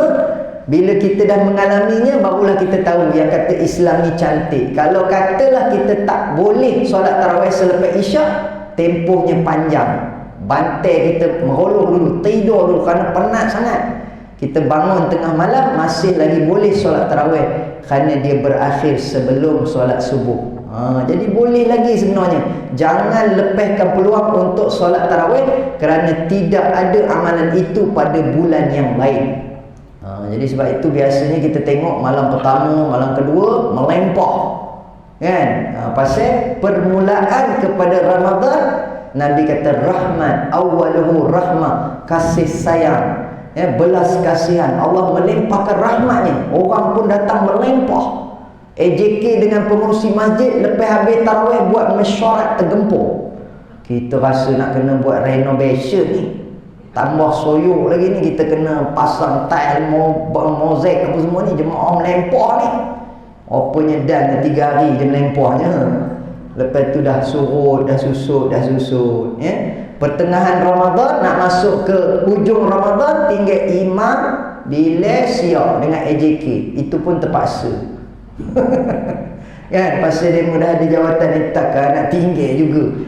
bila kita dah mengalaminya, barulah kita tahu yang kata Islam ni cantik. Kalau katalah kita tak boleh solat tarawih selepas isyak, tempohnya panjang, bantai kita meroloh dulu, tidur dulu kerana penat sangat. Kita bangun tengah malam masih lagi boleh solat tarawih kerana dia berakhir sebelum solat subuh. Jadi boleh lagi sebenarnya. Jangan lepaskan peluang untuk solat tarawih kerana tidak ada amalan itu pada bulan yang lain. Jadi sebab itu biasanya kita tengok malam pertama, malam kedua melempah kan. Pasal permulaan kepada Ramadan, Nabi kata rahmat, awaluhu rahmah, kasih sayang, belas kasihan. Allah melimpahkan rahmatnya, orang pun datang melempah. AJK dengan pengurusi masjid lepas habis tarawih buat mesyuarat tergempur. Kita rasa nak kena buat renovation ni, tambah soyok lagi ni, kita kena pasang tile, mozaik apa semua ni. Jemaah melempah ni, rupanya dan 3 hari je melempahnya. Lepas tu dah surut, dah susut. Pertengahan Ramadan nak masuk ke hujung Ramadan, tinggal imam bila siap dengan AJK. Itu pun terpaksa. Kan, pasal dia mudah ada jawatan ni takkan nak tinggal juga.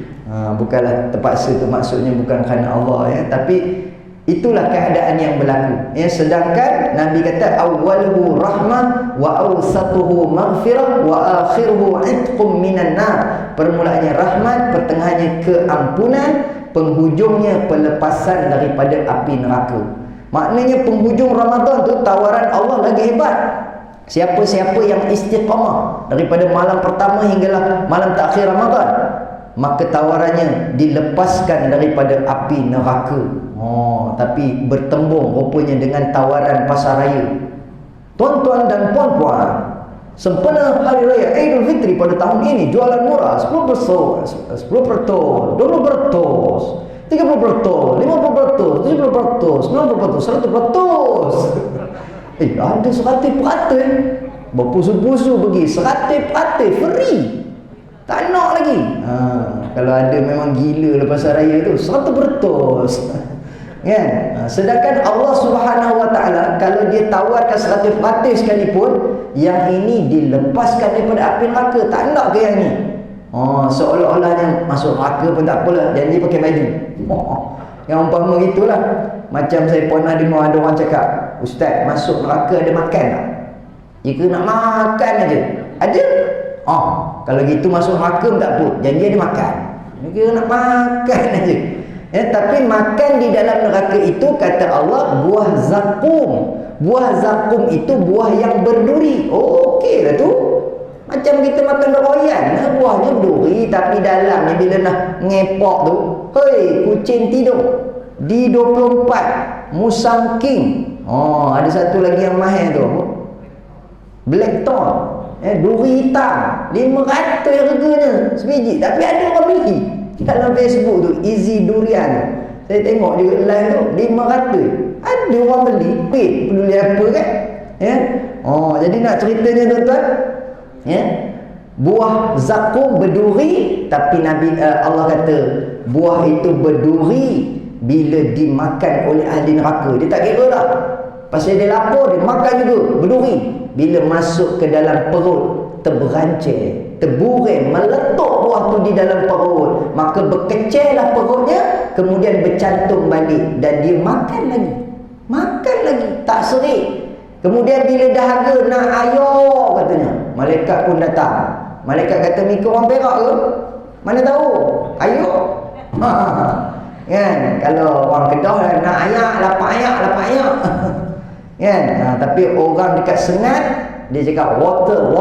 Bukanlah terpaksa tu, maksudnya bukan kerana Allah tapi itulah keadaan yang berlaku. Sedangkan Nabi kata awwaluhu rahmah wa awsatuhu maghfirah wa akhiruhu itqum minan nar. Permulaannya rahmat, pertengahannya keampunan, penghujungnya pelepasan daripada api neraka. Maknanya penghujung Ramadan tu tawaran Allah lagi hebat. Siapa-siapa yang istiqamah daripada malam pertama hinggalah malam terakhir Ramadan, maka tawarannya dilepaskan daripada api neraka. Tapi bertembung rupanya dengan tawaran pasar raya. Tuan-tuan dan puan-puan, sempena Hari Raya Aidil Fitri pada tahun ini, jualan murah 10%, 10%, 20%, 30%, 50%, 70%, 90%, 100%. Ada 100%. Berpusu-pusu pergi 100% free. Tak nak lagi. Kalau ada memang gila lepas raya tu 100%. Kan? Sedangkan Allah Subhanahu Wa Taala kalau dia tawarkan 100% sekalipun, yang ini dilepaskan daripada api neraka. Tak nak ke yang ni? Seolah-olahnya masuk neraka pun tak apalah, janji pakai baju. Yang umpama gitulah. Macam saya pernah dengar ada orang cakap, ustaz, masuk neraka ada makan tak? Jika nak makan aja ada. Kalau gitu masuk neraka tak apa, janji ada makan. Jika nak makan aja. Tapi makan di dalam neraka itu kata Allah buah zakum, Buah zakum itu buah yang berduri. Oh, okey lah tu. Macam kita makan durian, buahnya berduri tapi dalamnya bila nak ngepok tu, hei, kucing tidur. Di 24 Musang King. Oh, ada satu lagi yang mahal tu. Blackthorn. Duri hitam 500 harganya sebiji, tapi ada orang beli dalam Facebook tu, Easy Durian. Saya tengok juga live tu 500 ada orang beli. Peduli apa kan, ya. Oh, jadi nak ceritanya tuan-tuan, ya, buah zakum berduri, tapi Allah kata buah itu berduri bila dimakan oleh ahli neraka. Dia tak kira dah, pasal dia lapar, dia makan juga berduri. Bila masuk ke dalam perut, terberancang, terburing, meletup buah tu di dalam perut, maka berkecillah perutnya, kemudian bercantum balik dan dia makan lagi, tak serik. Kemudian bila dahaga nak ayok katanya, malaikat pun datang. Malaikat kata, "Mika orang Perak ke? Mana tahu? Ayok." Kan? Kalau orang Kedah nak ayak, lapak ayak. Kan? Tapi orang dekat Sengat dia cakap water.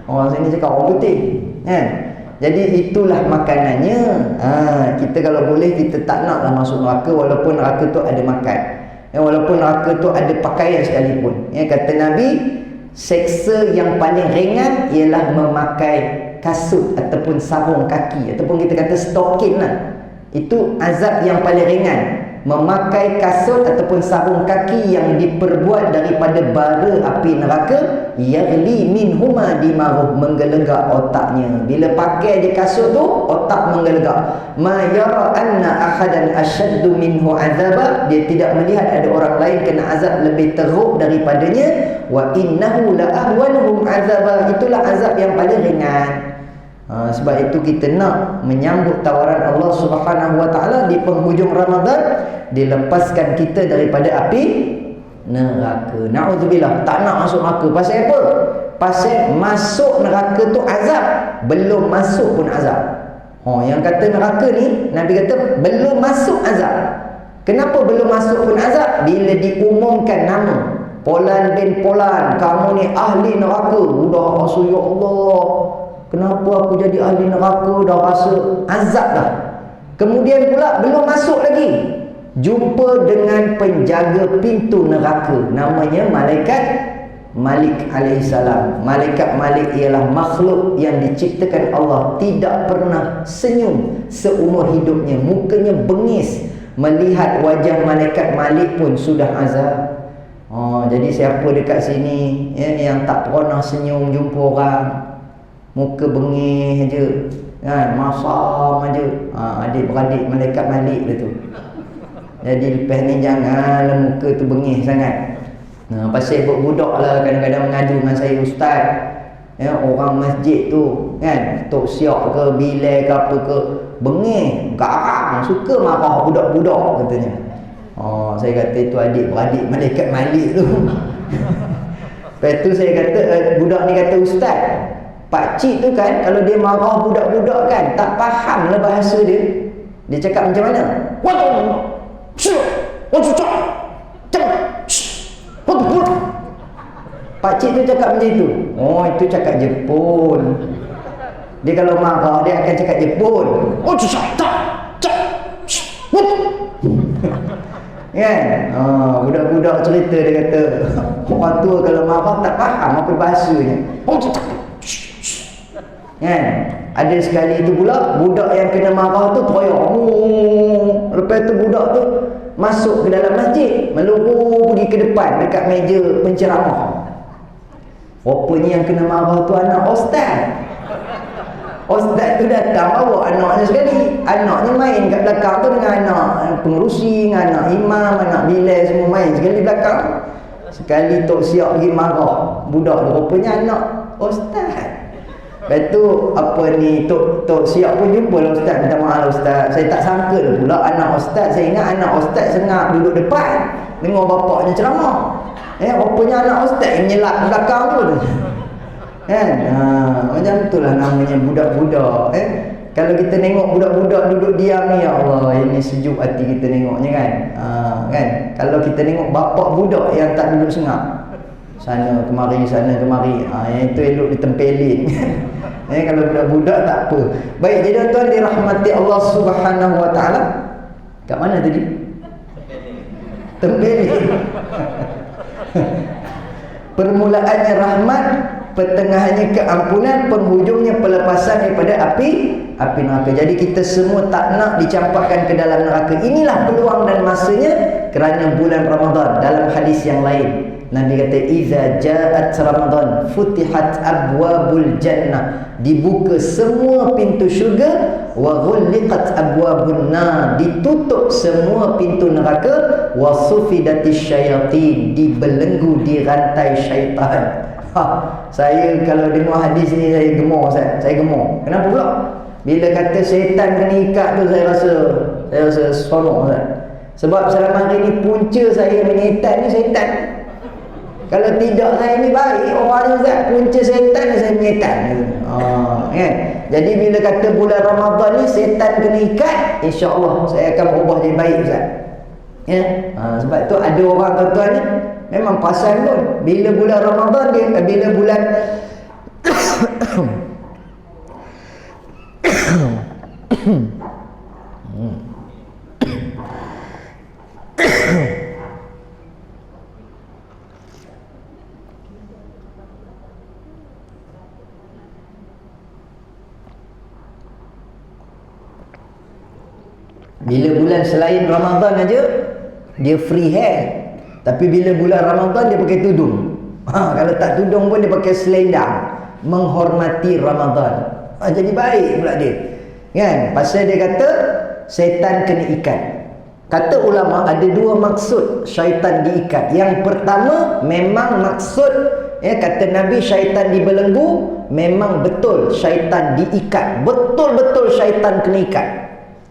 Orang sini cakap orang putih. Kan? Jadi itulah makanannya. Kita kalau boleh, kita tak naklah masuk neraka walaupun neraka tu ada makan. Walaupun neraka tu ada pakaian sekalipun. Kata Nabi, seksa yang paling ringan ialah memakai kasut ataupun sarung kaki, ataupun kita kata stokin lah. Itu azab yang paling ringan. Memakai kasut ataupun sarung kaki yang diperbuat daripada bara api neraka, yaghli minhuma dimaruh, menggelegak otaknya. Bila pakai je kasut tu, otak menggelegak. Ma yara anna ahadan ashaddu minhu azaba, dia tidak melihat ada orang lain kena azab lebih teruk daripadanya. Wa innahu la ahwanuhum azaba, itulah azab yang paling ringan. Sebab itu kita nak menyambut tawaran Allah Subhanahu Wa Taala di penghujung Ramadan, dilepaskan kita daripada api neraka. Na'udzubillah, tak nak masuk neraka. Pasal apa? Pasal masuk neraka tu azab, belum masuk pun azab. Yang kata neraka ni, Nabi kata belum masuk azab. Kenapa belum masuk pun azab? Bila diumumkan nama Polan bin Polan, kamu ni ahli neraka. Udah rasa, ya Allah, kenapa aku jadi ahli neraka? Dah rasa azab dah. Kemudian pula belum masuk lagi, jumpa dengan penjaga pintu neraka, namanya Malaikat Malik alaihissalam. Malaikat Malik ialah makhluk yang diciptakan Allah, tidak pernah senyum seumur hidupnya, mukanya bengis. Melihat wajah Malaikat Malik pun sudah azab. Jadi siapa dekat sini yang tak pernah senyum jumpa orang, muka bengis je, kan, masam aja, adik-beradik Malaikat Malik dia tu. Jadi lepas ni janganlah muka tu bengis sangat. Pasal budak lah kadang-kadang mengadu dengan saya, ustaz, orang masjid tu kan, tok siak ke bilai ke apa ke, bengis, garang, suka marah budak-budak katanya. Saya kata itu adik-beradik Malaikat Malik tu. Lepas tu saya kata, budak ni kata, ustaz, pakcik tu kan kalau dia marah budak-budak kan, tak faham lah bahasa dia. Dia cakap macam mana? Pakcik tu cakap macam itu. Itu cakap Jepun. Dia kalau marah dia akan cakap Jepun. Kan? Budak-budak cerita, dia kata orang tua kalau marah tak faham apa bahasanya. Kan? Ada sekali itu pula budak yang kena marah tu toyok. Lepas tu budak tu masuk ke dalam masjid, meluru pergi ke depan dekat meja penceramah. Rupanya yang kena marah tu anak ustaz. Ustaz tu datang bawa anaknya sekali. Anaknya main kat belakang tu dengan anak pengerusi, dengan anak imam, anak bilal, semua main sekali belakang. Sekali tok siap pergi marah budak tu, rupanya anak ustaz. Lepas tu apa ni, tok siap pun jumpa lah ustaz, minta maaf ustaz, saya tak sangka pula anak ustaz. Saya ingat anak ustaz sengap duduk depan dengar bapaknya ceramah. Rupanya anak ustaz yang menyelak belakang tu. Kan? Macam itulah namanya budak-budak. Kalau kita tengok budak-budak duduk diam ni, ya Allah, ini sejuk hati kita tengoknya kan. Kan? Kalau kita tengok bapak budak yang tak duduk sengak, sana kemari, yang itu elok ditempelin. Kalau budak-budak tak apa. Baik, jadi tuan dirahmati Allah Subhanahu wa taala. Kat mana tadi? Tempelin. Permulaannya rahmat, pertengahannya keampunan, penghujungnya pelepasan daripada api neraka. Jadi kita semua tak nak dicampakkan ke dalam neraka. Inilah peluang dan masanya kerana bulan Ramadan. Dalam hadis yang lain Nabi kata, iza ja'at Ramadan futihat abwabul jannah, dibuka semua pintu syurga, wa ghulliqat abwabun nar, ditutup semua pintu neraka, wa sufidatis syayatin, dibelenggu, dirantai syaitan. Saya kalau dengar hadis ni saya gemar, saya gemar. Kenapa pula? Bila kata syaitan kena ikat tu, saya rasa seronok, Ustaz. Sebab selama hari ni punca saya menyetan ni syaitan. Kalau tidak saya ni baik orang, Ustaz. Punca syaitan ni saya menyetan. Kan? Jadi bila kata bulan Ramadan ni syaitan kena ikat, insya-Allah saya akan berubah jadi baik, Ustaz. Ya? Sebab tu ada orang tuan-tuan ni memang pasal pun bila bulan Ramadan dia, bila bulan bila bulan selain Ramadan aja dia free hair. Tapi bila bulan Ramadan dia pakai tudung. Kalau tak tudung pun dia pakai selendang, menghormati Ramadan. Jadi baik pula dia. Kan? Pasal dia kata syaitan kena ikat. Kata ulama ada dua maksud syaitan diikat. Yang pertama memang maksud, kata Nabi syaitan dibelenggu, memang betul syaitan diikat. Betul-betul syaitan kena ikat.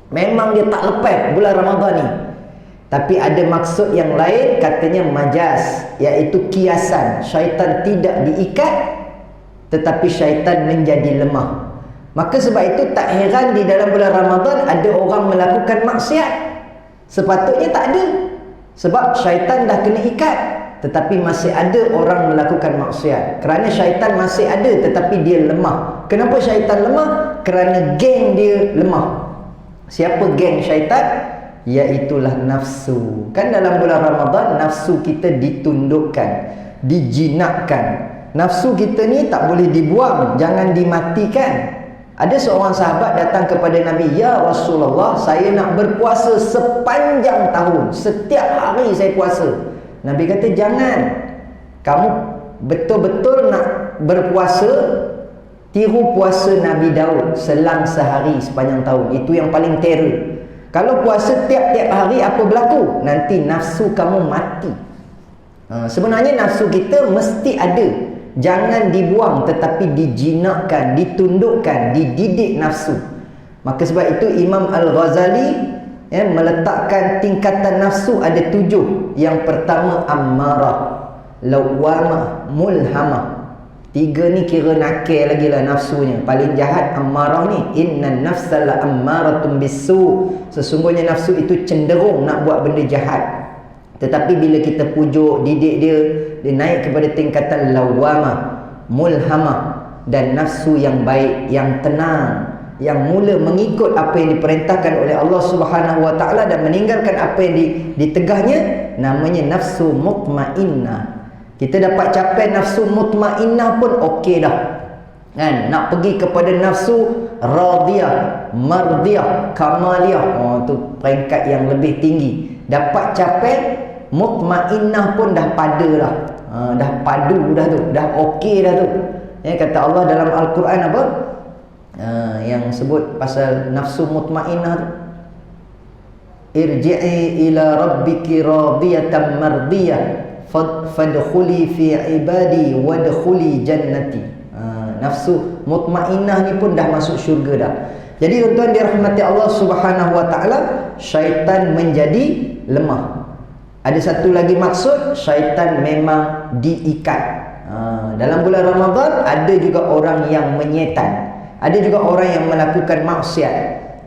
Memang dia tak lepas bulan Ramadan ni. Tapi ada maksud yang lain, katanya majaz, iaitu kiasan. Syaitan tidak diikat, tetapi syaitan menjadi lemah. Maka sebab itu tak heran di dalam bulan Ramadan ada orang melakukan maksiat. Sepatutnya tak ada. Sebab syaitan dah kena ikat, tetapi masih ada orang melakukan maksiat. Kerana syaitan masih ada, tetapi dia lemah. Kenapa syaitan lemah? Kerana geng dia lemah. Siapa geng syaitan? Iaitulah nafsu. Kan dalam bulan Ramadan nafsu kita ditundukkan, dijinakkan. Nafsu kita ni tak boleh dibuang, jangan dimatikan. Ada seorang sahabat datang kepada Nabi, ya Rasulullah, saya nak berpuasa sepanjang tahun, setiap hari saya puasa. Nabi kata, jangan. Kamu betul-betul nak berpuasa, tiru puasa Nabi Daud, selang sehari sepanjang tahun. Itu yang paling terror. Kalau puasa tiap-tiap hari, apa berlaku? Nanti nafsu kamu mati. Sebenarnya nafsu kita mesti ada. Jangan dibuang, tetapi dijinakkan, ditundukkan, dididik nafsu. Maka sebab itu Imam Al-Ghazali meletakkan tingkatan nafsu ada 7. Yang pertama ammarah, lawwamah, mulhamah. 3 ni kira nakal lagi lah nafsunya. Paling jahat ammarah ni. Innan nafsa la ammaratun bisu. Sesungguhnya nafsu itu cenderung nak buat benda jahat. Tetapi bila kita pujuk, didik dia, dia naik kepada tingkatan lawamah, mulhamah, dan nafsu yang baik, yang tenang, yang mula mengikut apa yang diperintahkan oleh Allah Subhanahu wa taala dan meninggalkan apa yang ditegahnya, namanya nafsu mutmainnah. Kita dapat capai nafsu mutmainnah pun okey dah. Kan? Nak pergi kepada nafsu radiyah, mardiyah, kamaliyah. Tu peringkat yang lebih tinggi. Dapat capai mutmainnah pun dah pada dah. Dah padu dah tu. Dah okey dah tu. Kata Allah dalam Al-Quran apa? Yang sebut pasal nafsu mutmainnah tu. Irji'i ila rabbiki radiyatan mardiyah fadkhuli fi ibadi wadkhuli jannati. Nafsu mutmainnah ni pun dah masuk syurga dah. Jadi tuan-tuan dirahmati Allah Subhanahu wa taala, syaitan menjadi lemah. Ada satu lagi maksud, syaitan memang diikat. Dalam bulan Ramadan ada juga orang yang menyetan. Ada juga orang yang melakukan maksiat.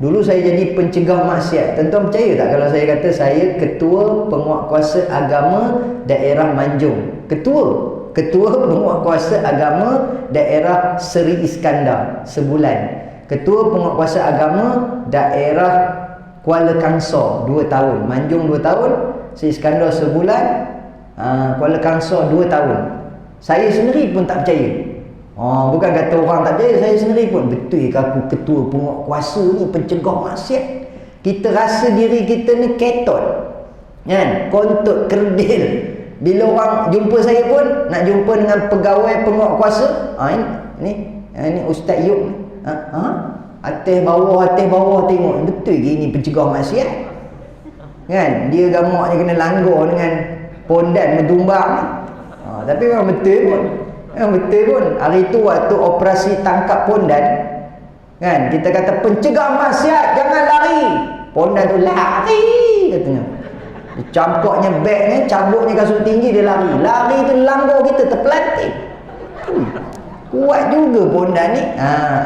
Dulu saya jadi pencegah maksiat. Tuan-tuan percaya tak kalau saya kata saya ketua penguatkuasa agama daerah Manjung? Ketua penguatkuasa agama daerah Seri Iskandar sebulan. Ketua penguatkuasa agama daerah Kuala Kangsar 2 tahun. Manjung 2 tahun, Seri Iskandar sebulan, Kuala Kangsar 2 tahun. Saya sendiri pun tak percaya. Bukan kata orang tak percaya, saya sendiri pun betul ke aku ketua penguatkuasa ni pencegah maksiat. Kita rasa diri kita ni ketot, kan, kontut, kerdil. Bila orang jumpa saya pun nak jumpa dengan pegawai penguatkuasa, ini Ustaz Yub ni, atas bawah tengok betul ke ini pencegah maksiat, kan. Dia gamaknya kena langgar dengan pondan bertumbang ni. Tapi memang betul pun. Hari tu waktu operasi tangkap pondan, kan, kita kata pencegah maksiat jangan lari. Pondan tu lari katanya. Dia campaknya bagnya, cabutnya kasut tinggi, dia lari. Lari tu langgar kita terpelanting. Kuat juga pondan ni.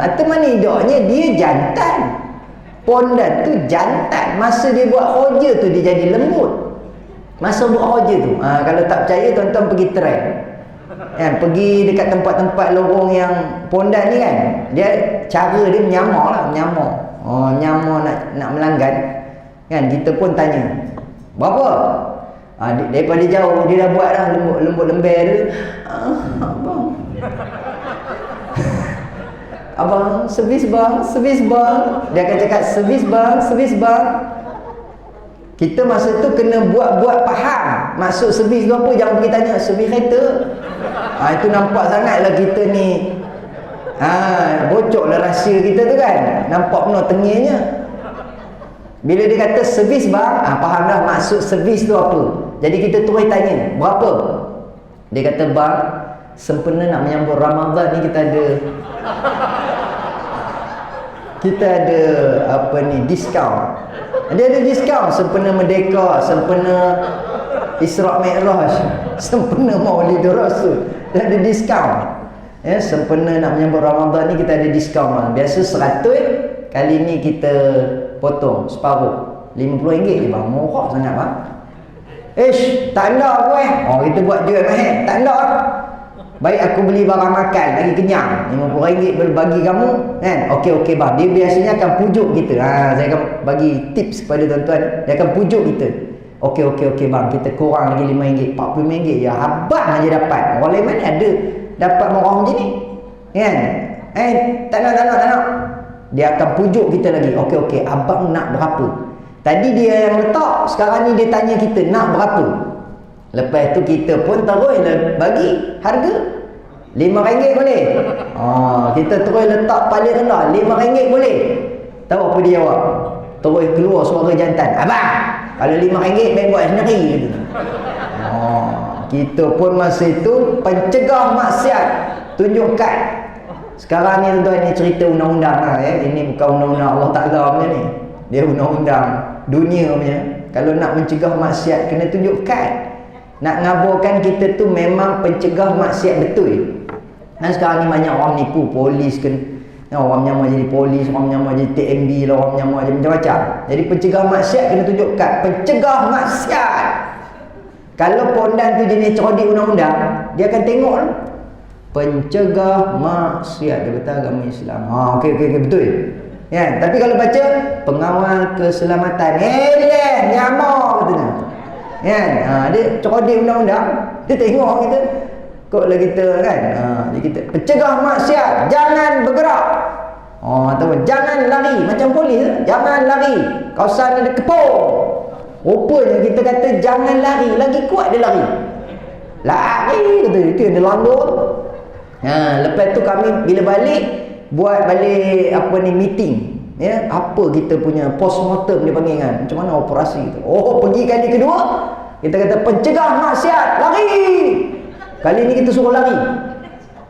Atau mana idaknya dia jantan. Pondan tu jantan. Masa dia buat hoja tu dia jadi lembut. Masa buat hoja tu, kalau tak percaya tuan-tuan pergi try. Pergi dekat tempat-tempat lorong yang pondan ni, kan, dia cara dia menyamar. Nyamar nak melanggan, kan. Kita pun tanya, berapa? Daripada jauh dia dah buat dah lembut lembar tu. Abang, servis bang. Dia akan cakap servis bang. Kita masa tu kena buat faham maksud servis tu apa. Jangan pergi tanya servis kereta. Itu nampak sangatlah kita ni bocoklah rahsia kita tu, kan. Nampak penuh tengihnya. Bila dia kata servis bang, faham dah maksud servis tu apa. Jadi kita terus tanya, berapa? Dia kata, bang, sempena nak menyambut Ramadan ni kita ada diskaun. Dia ada diskaun sempena Merdeka, sempena Isra' Mi'raj, sempena Maulid Rasul. Dia ada diskaun. Sempena nak menyambut Ramadan ni kita ada diskaun. Biasa 100, kali ni kita potong separuh. RM50 je bang. Murah sangat bang. Tak nak aku kita buat jual mahal. Tak nak. Baik aku beli barang makan lagi kenyang, RM50 bagi kamu, kan. Okey bang. Dia biasanya akan pujuk kita. Saya akan bagi tips kepada tuan-tuan. Dia akan pujuk kita. Okey bang, kita kurang lagi RM5, RM40 je. Abang aja dapat. Orang lain mana ada dapat murah macam ni, kan. Tak nak. Dia akan pujuk kita lagi. Okey, abang nak berapa? Tadi dia yang letak, sekarang ni dia tanya kita nak berapa. Lepas tu kita pun terus bagi harga RM5 boleh. Kita terus letak paling rendah RM5 boleh. Tahu apa dia jawab? Terus keluar suara jantan, abang, kalau RM5 main buat sendiri gitu. Kita pun masa itu pencegah maksiat. Tunjukkan. Sekarang ni tuan-tuan, ni cerita undang-undang Ini bukan undang-undang Allah Ta'ala punya ni. Dia undang-undang dunia punya. Kalau nak mencegah maksiat kena tunjukkan. Nak ngaburkan kita tu memang pencegah maksiat betul. Dan sekarang ni banyak orang nipu polis kan. Orang menyamar jadi polis, orang menyamar jadi TMB lah, orang menyamar jadi macam-macam. Jadi pencegah maksiat kena tunjukkan. Pencegah maksiat. Kalau pondan tu jenis cerdik undang-undang, dia akan tengok pencegah maksiat. Dia kata agama Islam. Okey, betul. Ya, tapi kalau baca pengawal keselamatan, dia nyamar katanya. Ya, dia cerdik undang-undang, dia tengok kita. Kok lah kita, kan. Jadi kita pencegah maksiat, jangan bergerak. Atau jangan lari macam polis, jangan lari. Kawasan ada kepung. Rupanya kita kata jangan lari, lagi kuat dia lari. Lari kata itu yang dia langgar. Lepas tu kami bila balik buat balik meeting. Ya, apa kita punya postmortem dia panggil, kan. Macam mana operasi kita. Pergi kali kedua, kita kata pencegah maksiat, lari. Kali ni kita suruh lari.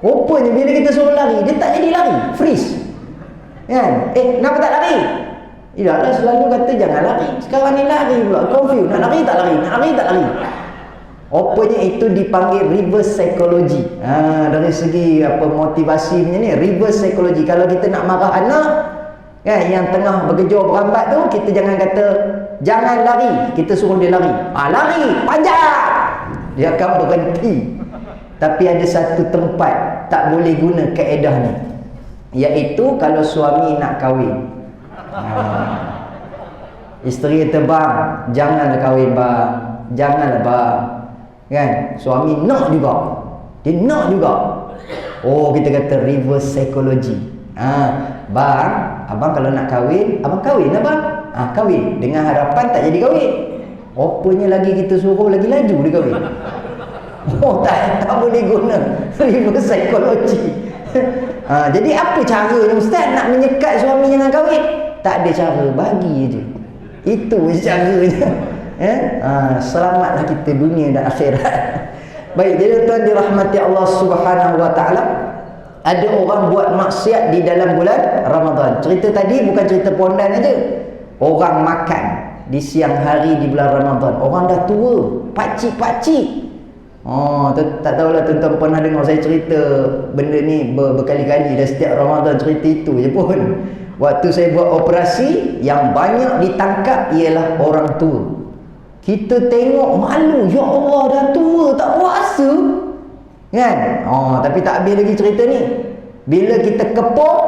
Rupanya bila kita suruh lari, dia tak jadi lari, freeze. Kan? Kenapa tak lari? Lah selalu kata jangan lari. Sekarang ni lari pula, confused. Nak lari tak lari, nak lari tak lari. Rupanya itu dipanggil reverse psychology. Dari segi apa motivasi punya ni, reverse psychology. Kalau kita nak marah anak kan, yang tengah bergejor berambat tu, kita jangan kata jangan lari, kita suruh dia lari. Lari, panjat. Dia akan berhenti. Tapi ada satu tempat tak boleh guna kaedah ni, iaitu kalau suami nak kahwin. Isteri kata, bang, janganlah kahwin bang, janganlah bang. Kan, suami nak juga, dia nak juga. Oh, kita kata reverse psychology. Bang, abang kalau nak kahwin, abang kahwin lah bang. Kahwin dengan harapan tak jadi kahwin. Rupanya lagi kita suruh lagi laju dia kahwin. Oh, tak boleh guna reverse psychology. Jadi apa caranya ustaz nak menyekat suami jangan kahwin? Tak ada cara, bagi je. Itu caranya. Selamatlah kita dunia dan akhirat. Baik, jadi tuan dirahmati Allah Subhanahu wa taala, ada orang buat maksiat di dalam bulan Ramadan. Cerita tadi bukan cerita pondan aja. Orang makan di siang hari di bulan Ramadan. Orang dah tua, pakcik-pakcik. Tak tahulah tuan-tuan pernah dengar saya cerita benda ni berkali-kali dah, setiap Ramadan cerita itu je pun. Waktu saya buat operasi, yang banyak ditangkap ialah orang tua. Kita tengok malu, ya Allah dah tua tak puasa kan. Tapi tak habis lagi cerita ni. Bila kita kepung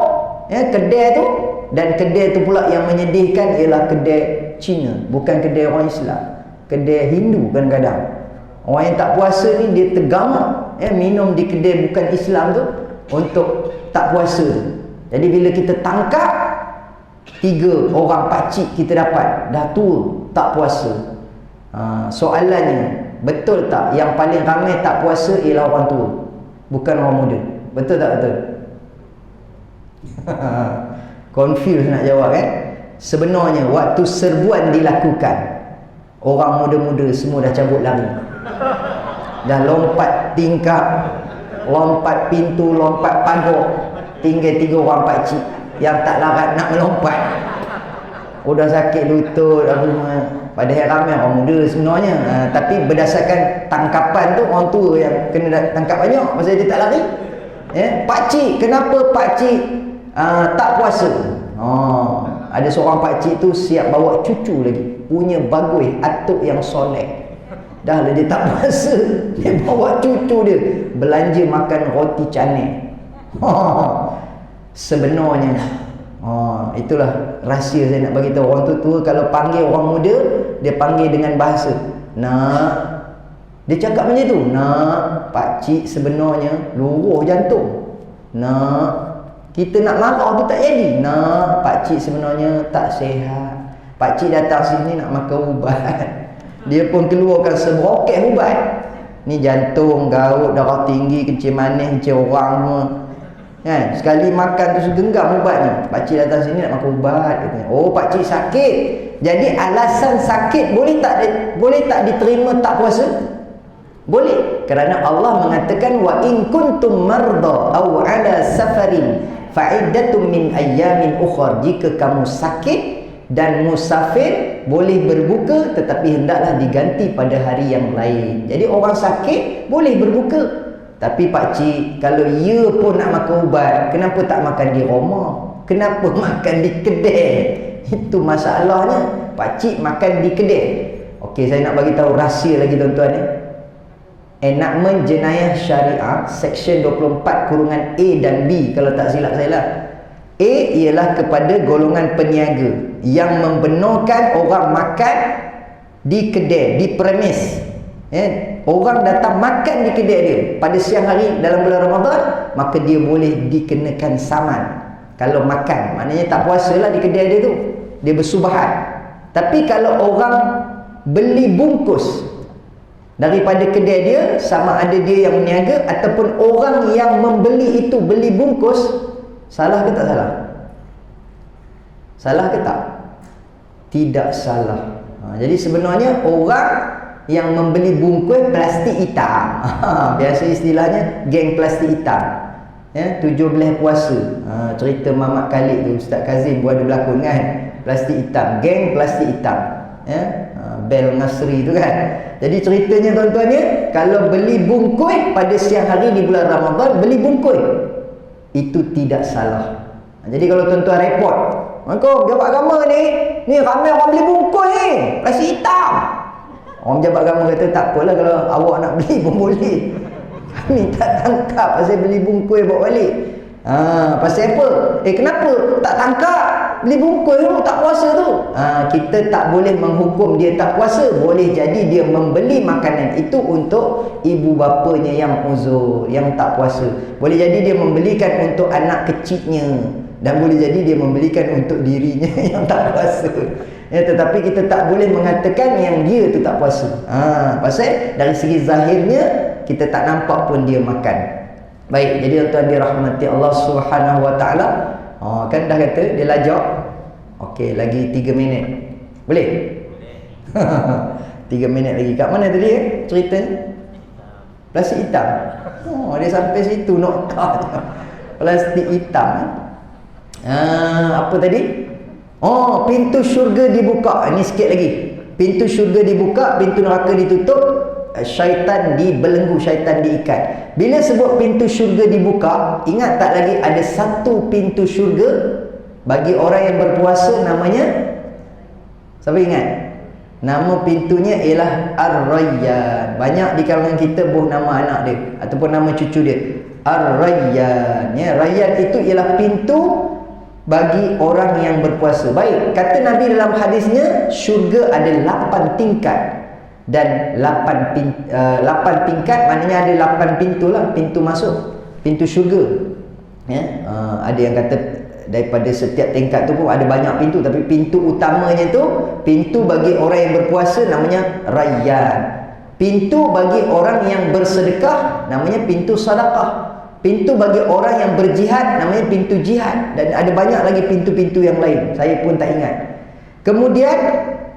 kedai tu, dan kedai tu pula yang menyedihkan ialah kedai Cina, bukan kedai orang Islam, kedai Hindu kadang-kadang. Orang yang tak puasa ni dia tergamak minum di kedai bukan Islam tu untuk tak puasa tu. Jadi bila kita tangkap 3 orang pakcik kita dapat dah tua tak puasa. Soalannya, betul tak yang paling ramai tak puasa ialah orang tua, bukan orang muda? Betul tak betul? Confused nak jawab kan? Sebenarnya waktu serbuan dilakukan, orang muda-muda semua dah cabut lari, dah lompat tingkap, lompat pintu, lompat pagar. Tinggal 3 orang pakcik yang tak larat nak melompat. Dah sakit lutut apa semua. Padahal ramai orang muda sebenarnya. Tapi berdasarkan tangkapan tu, orang tua yang kena tangkap banyak pasal dia tak lari. Pakcik, kenapa pakcik tak puasa? Ada seorang pakcik tu siap bawa cucu lagi, punya bagui atuk yang soleh. Dah lah dia tak puasa, dia bawa cucu dia belanja makan roti canai. Sebenarnya itulah rahsia saya nak bagi tahu. Orang tua kalau panggil orang muda, dia panggil dengan bahasa nak. Dia cakap macam tu, nak pakcik sebenarnya luruh jantung. Nak kita nak marah tu tak jadi. Nak pakcik sebenarnya tak sihat. Pakcik datang sini nak makan ubat. Dia pun keluarkan sebrokeh ubat. Ni jantung, gaut, darah tinggi, kencing manis, kencing orang semua. Kan? Sekali makan tu segenggam ubat ni. Pakcik datang sini nak makan ubat katanya. Oh, pakcik sakit. Jadi alasan sakit boleh tak diterima tak puasa? Boleh. Kerana Allah mengatakan wa in kuntum marda aw ala safarin fa'iddatun min ayyamin ukhra. Jika kamu sakit dan musafir boleh berbuka, tetapi hendaklah diganti pada hari yang lain. Jadi orang sakit boleh berbuka. Tapi pakcik, kalau ia pun nak makan ubat, kenapa tak makan di rumah? Kenapa makan di kedai? Itu masalahnya. Pakcik makan di kedai. Okey, saya nak bagi tahu rahsia lagi tuan-tuan ni. Enakmen jenayah syariah section 24 A dan B kalau tak silap saya lah. A ialah kepada golongan peniaga yang membenarkan orang makan di kedai, di premis. Orang datang makan di kedai dia pada siang hari dalam bulan Ramadan, maka dia boleh dikenakan saman. Kalau makan, maknanya tak puasa lah di kedai dia tu, dia bersubahat. Tapi kalau orang beli bungkus daripada kedai dia, sama ada dia yang meniaga ataupun orang yang membeli itu beli bungkus, salah ke tak salah? Salah ke tak? Tidak salah. Jadi sebenarnya orang yang membeli bungkus plastik hitam, biasa istilahnya geng plastik hitam, 17 puasa, cerita Mamat Khalid tu, Ustaz Kazim buat ada berlakon kan, plastik hitam, geng plastik hitam. ya, bel ngasri tu kan. Jadi ceritanya tuan-tuan ni, kalau beli bungkuih pada siang hari di bulan Ramadan, beli bungkuih itu tidak salah. Jadi kalau tuan-tuan repot, kau jabat agama ni ramai orang beli bungkuih ni, nasi hitam. Orang jabat agama kata tak apalah kalau awak nak beli pun boleh. Kami tak tangkap pasal beli bungkuih bawa balik. Pasal apa? Kenapa tak tangkap? Beli bungkuih tu tak puasa tu. Kita tak boleh menghukum dia tak puasa. Boleh jadi dia membeli makanan itu untuk ibu bapanya yang uzur, yang tak puasa. Boleh jadi dia membelikan untuk anak kecilnya, dan boleh jadi dia membelikan untuk dirinya yang tak puasa. Ya, tetapi kita tak boleh mengatakan yang dia tu tak puasa. Pasal dari segi zahirnya kita tak nampak pun dia makan. Baik, jadi tuan-tuan dirahmati Allah Subhanahu Wa Taala. Kan dah kata dia lajak. Okey, lagi 3 minit. Boleh? 3 minit lagi. Kat mana tadi ceritanya? Plastik hitam. Dia sampai situ nokta. Plastik hitam. Apa tadi? Pintu syurga dibuka. Ini sikit lagi. Pintu syurga dibuka, pintu neraka ditutup, syaitan dibelenggu, syaitan diikat. Bila sebut pintu syurga dibuka, ingat tak lagi ada satu pintu syurga bagi orang yang berpuasa, namanya, siapa ingat? Nama pintunya ialah Ar-Rayyan. Banyak di kalangan kita buh nama anak dia ataupun nama cucu dia, Ar-Rayyan. Ya, Rayyan itu ialah pintu bagi orang yang berpuasa. Baik, kata Nabi dalam hadisnya, syurga ada 8 tingkat. Dan 8 tingkat, maknanya ada 8 pintu lah, pintu masuk, pintu syurga. Ya, ada yang kata daripada setiap tingkat tu pun ada banyak pintu, tapi pintu utamanya tu, pintu bagi orang yang berpuasa namanya Rayyan. Pintu bagi orang yang bersedekah namanya pintu sedekah. Pintu bagi orang yang berjihad namanya pintu jihad. Dan ada banyak lagi pintu-pintu yang lain, saya pun tak ingat. Kemudian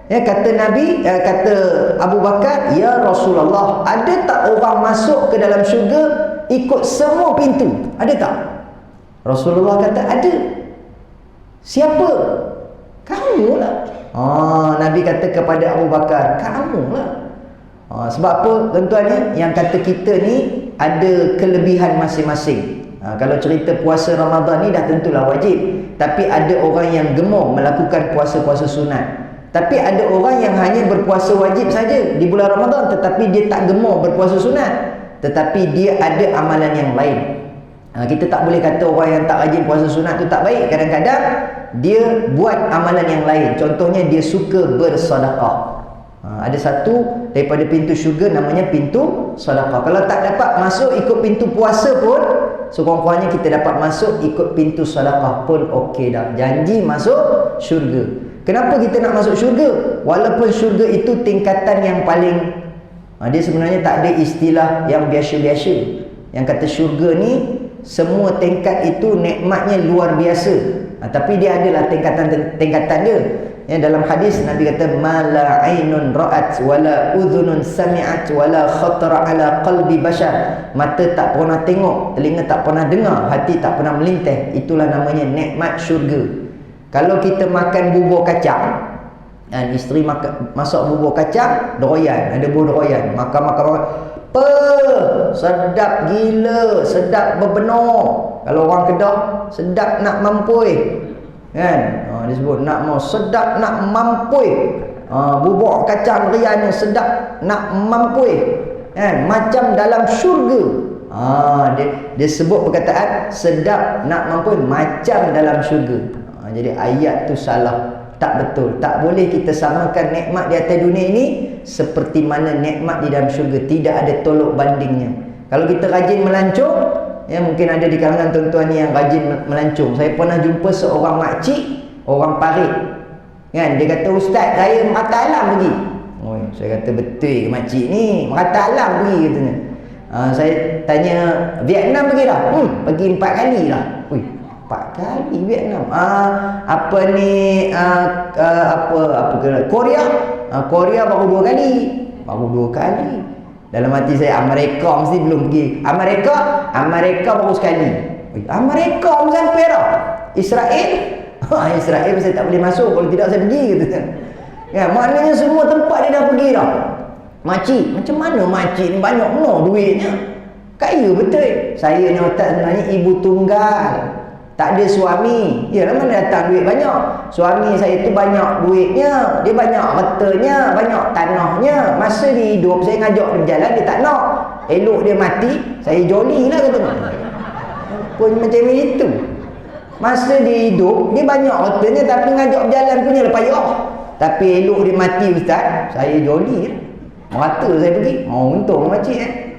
kata Nabi, kata Abu Bakar, ya Rasulullah, ada tak orang masuk ke dalam syurga ikut semua pintu? Ada tak? Rasulullah kata ada. Siapa? Kamu lah. Nabi kata kepada Abu Bakar, kamu lah. Sebab apa tuan-tuan ni? Yang kata kita ni ada kelebihan masing-masing. Kalau cerita puasa Ramadan ni dah tentulah wajib, tapi ada orang yang gemar melakukan puasa-puasa sunat. Tapi ada orang yang hanya berpuasa wajib saja di bulan Ramadan, tetapi dia tak gemar berpuasa sunat, tetapi dia ada amalan yang lain. Kita tak boleh kata orang yang tak rajin puasa sunat tu tak baik. Kadang-kadang dia buat amalan yang lain. Contohnya dia suka bersedekah. Ada satu daripada pintu syurga namanya pintu sedekah. Kalau tak dapat masuk ikut pintu puasa pun, sekurang-kurangnya kita dapat masuk ikut pintu sedekah pun okey dah. Janji masuk syurga. Kenapa kita nak masuk syurga? Walaupun syurga itu tingkatan yang paling, dia sebenarnya tak ada istilah yang biasa-biasa. Yang kata syurga ni semua tingkat itu nikmatnya luar biasa. Tapi dia adalah tingkatan dia. Ya, dalam hadis Nabi kata, mala ainun ra'at wala udhunun sami'at wala khatara ala qalbi bashar. Mata tak pernah tengok, telinga tak pernah dengar, hati tak pernah melinteh. Itulah namanya nikmat syurga. Kalau kita makan bubur kacang, dan isteri masak bubur kacang doyan, ada bubur doyan, makan sedap gila, sedap berbenar. Kalau orang Kedah, sedap nak mampui kan, dia sebut nak mau sedap nak mampui. Bubur kacang rianya sedap nak mampui kan, macam dalam syurga. Dia sebut perkataan sedap nak mampui macam dalam syurga. Jadi ayat tu salah, tak betul. Tak boleh kita samakan nikmat di atas dunia ini seperti mana nikmat di dalam syurga. Tidak ada tolok bandingnya. Kalau kita rajin melancong, ya, mungkin ada di kalangan tuan-tuan ni yang rajin melancong. Saya pernah jumpa seorang makcik, orang parit kan, dia kata, ustaz saya merata alam pergi. Saya kata betul ke makcik ni, merata alam pergi katanya. Saya tanya, Vietnam pergi dah? Pergi 4 kali lah. 4 kali Vietnam. Apa ni, Korea? Korea baru 2 kali. Baru 2 kali. Dalam hati saya, Amerika mesti belum pergi. Amerika baru sekali. Amerika pun sampai dah. Israel? Israel saya tak boleh masuk, kalau tidak saya pergi kata. Ya, maknanya semua tempat dia dah pergi dah. Makcik, macam mana makcik ni banyak benar duitnya? Kaya betul. Saya ni otak sebenarnya ibu tunggal. Tak ada suami. Yalah, mana datang duit banyak? Suami saya tu banyak duitnya, dia banyak hartanya, banyak tanahnya. Masa dia hidup, saya ngajak dia berjalan, dia tak nak. Elok dia mati, saya joli lah katanya. Pun macam itu. Masa dia hidup, dia banyak hartanya, tapi ngajak berjalan punya lah payah. Tapi elok dia mati ustaz, saya joli lah. Merata saya pergi. Untung makcik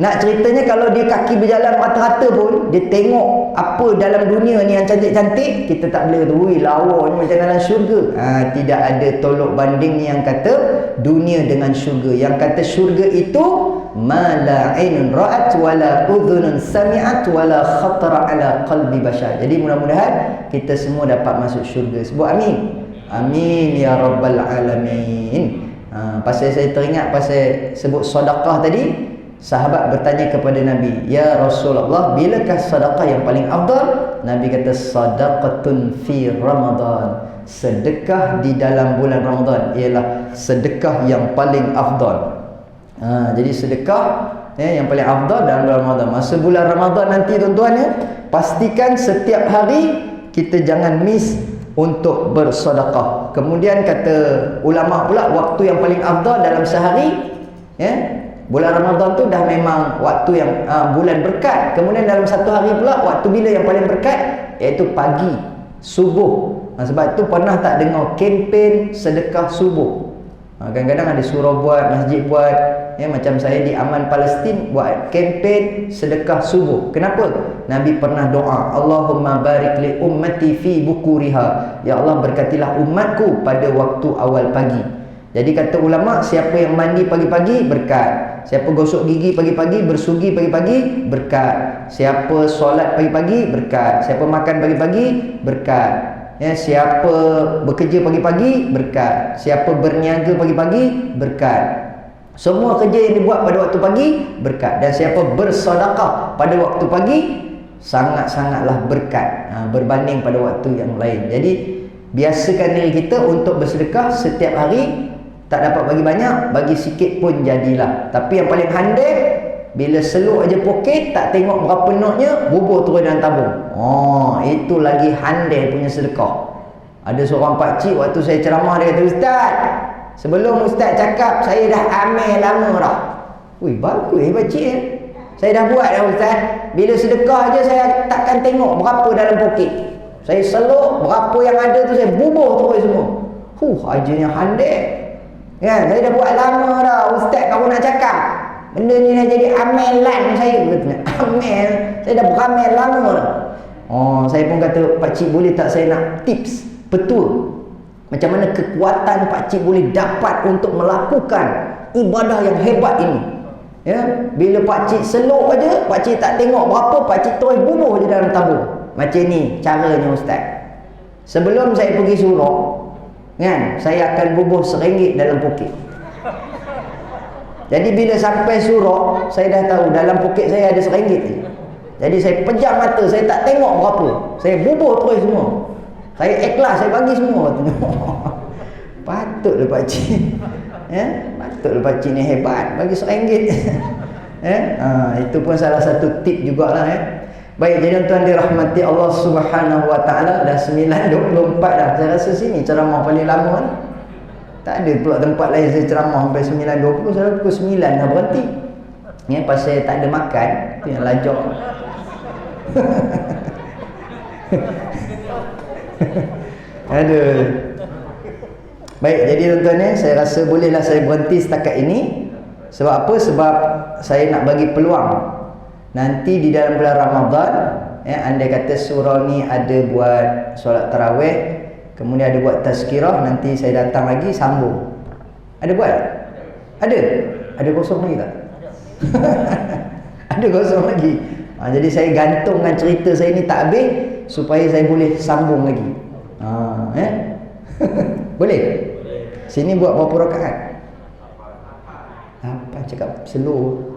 nak ceritanya kalau dia kaki berjalan rata-rata pun, dia tengok apa dalam dunia ni yang cantik-cantik, kita tak boleh kata, wih lawa ni macam dalam syurga. Tidak ada tolok banding yang kata dunia dengan syurga. Yang kata syurga itu ma la ainun ra'at wala udhunun sami'at wala khatara ala qalbi bashar. Jadi mudah-mudahan kita semua dapat masuk syurga. Sebut amin. Amin ya rabbal alamin. Pasal saya teringat pasal sebut sedekah tadi, sahabat bertanya kepada Nabi, "Ya Rasulullah, bilakah sedekah yang paling afdal?" Nabi kata, "Sadaqatun fi Ramadan." Sedekah di dalam bulan Ramadan ialah sedekah yang paling afdal. Jadi sedekah yang paling afdal dalam bulan Ramadan. Masa bulan Ramadan nanti tuan-tuan pastikan setiap hari kita jangan miss untuk bersedekah. Kemudian kata ulama pula, waktu yang paling afdal dalam sehari bulan Ramadan tu dah memang waktu yang bulan berkat. Kemudian dalam satu hari pula, waktu bila yang paling berkat, iaitu pagi, subuh. Sebab tu pernah tak dengar kempen sedekah subuh? Kadang-kadang ada surau buat, masjid buat, macam saya di Aman Palestin buat kempen sedekah subuh. Kenapa? Nabi pernah doa, Allahumma barik li ummati fi bukuriha. Ya Allah, berkatilah umatku pada waktu awal pagi. Jadi kata ulama, siapa yang mandi pagi-pagi, berkat. Siapa gosok gigi pagi-pagi, bersugi pagi-pagi, berkat. Siapa solat pagi-pagi, berkat. Siapa makan pagi-pagi, berkat. Siapa bekerja pagi-pagi, berkat. Siapa berniaga pagi-pagi, berkat. Semua kerja yang dibuat pada waktu pagi, berkat. Dan siapa bersedekah pada waktu pagi, sangat-sangatlah berkat, berbanding pada waktu yang lain. Jadi biasakan diri kita untuk bersedekah setiap hari. Tak dapat bagi banyak, bagi sikit pun jadilah. Tapi yang paling handai, bila seluk aja poket, tak tengok berapa notnya, bubur terus dalam tabung. Itu lagi handai punya sedekah. Ada seorang pakcik waktu saya ceramah, dia kata, "Ustaz, sebelum Ustaz cakap, saya dah amil lama dah." Wih, bagus pakcik saya dah buat dah Ustaz. Bila sedekah aja saya takkan tengok berapa dalam poket. Saya seluk, berapa yang ada tu saya bubur terus semua. Ajarnya handai. Saya dah buat lama dah Ustaz, kamu nak cakap benda ni dah jadi amelan saya. Amel, saya dah beramal lama dah. Saya pun kata, pakcik boleh tak saya nak tips, betul macam mana kekuatan pakcik boleh dapat untuk melakukan ibadah yang hebat ini. Bila pakcik seluk aja, pakcik tak tengok berapa, pakcik terus bubuh je dalam tabung. Macam ni caranya Ustaz. Sebelum saya pergi surau, saya akan bubuh RM1 dalam poket. Jadi bila sampai surau, saya dah tahu dalam poket saya ada RM1. Jadi saya pejam mata, saya tak tengok berapa, saya bubuh terus semua. Saya ikhlas, saya bagi semua. Patutlah pakcik. Patutlah pakcik ni hebat, bagi RM1. Itu pun salah satu tip jugalah. Baik, jadi tuan dirahmati Allah Subhanahu wa taala, dah 9.24 dah. Saya rasa sini ceramah paling lama ni. Tak ada pula tempat lain saya ceramah sampai 9.20, saya pukul 9 dah berhenti. Pasal tak ada makan, tu yang lajak. Aduh. Baik, jadi tuan-tuan saya rasa bolehlah saya berhenti setakat ini. Sebab apa? Sebab saya nak bagi peluang nanti di dalam bulan Ramadan, andai kata surau ni ada buat solat tarawih, kemudian ada buat tazkirah, nanti saya datang lagi sambung. Ada buat? Ada kosong lagi tak? Ada kosong lagi. Jadi saya gantungkan cerita saya ni tak habis supaya saya boleh sambung lagi. Boleh? Sini buat berapa rakaat? Apa cakap slow.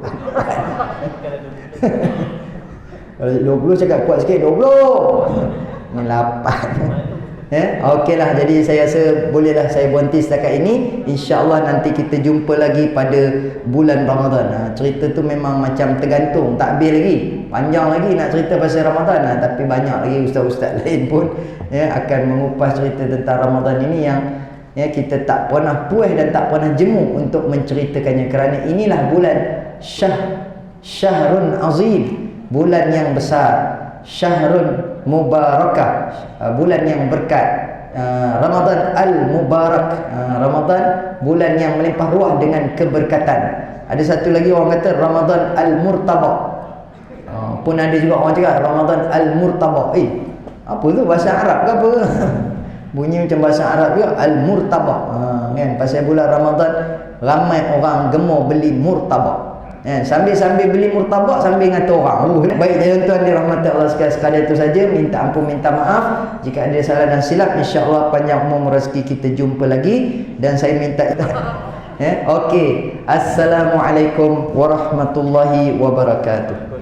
Kalau 20 cakap kuat sikit, 20. Ni 8. Okeylah, jadi saya rasa bolehlah saya berhenti setakat ini. InsyaAllah nanti kita jumpa lagi pada bulan Ramadan. Cerita tu memang macam tergantung, tak habis lagi, panjang lagi nak cerita pasal Ramadan. Tapi banyak lagi ustaz-ustaz lain pun akan mengupas cerita tentang Ramadan ini yang kita tak pernah puas dan tak pernah jemu untuk menceritakannya, kerana inilah bulan syahrun azim, bulan yang besar, syahrun mubarakah, bulan yang berkat, Ramadan al-mubarak, Ramadan bulan yang melimpah ruah dengan keberkatan. Ada satu lagi orang kata Ramadan al-murtaba, pun ada juga orang cakap Ramadan al-murtaba. Apa tu, bahasa Arab ke apa? Bunyi macam bahasa Arab juga, al-murtaba, kan? Pasal bulan Ramadan ramai orang gemar beli murtaba. Sambil beli murtabak sambil ngata orang. Baik tuan-tuan dirahmati Allah sekalian, itu saja. Minta ampun, minta maaf jika ada salah dan silap. InsyaAllah panjang umur rezeki kita jumpa lagi. Dan saya minta Okey. Assalamualaikum warahmatullahi wabarakatuh.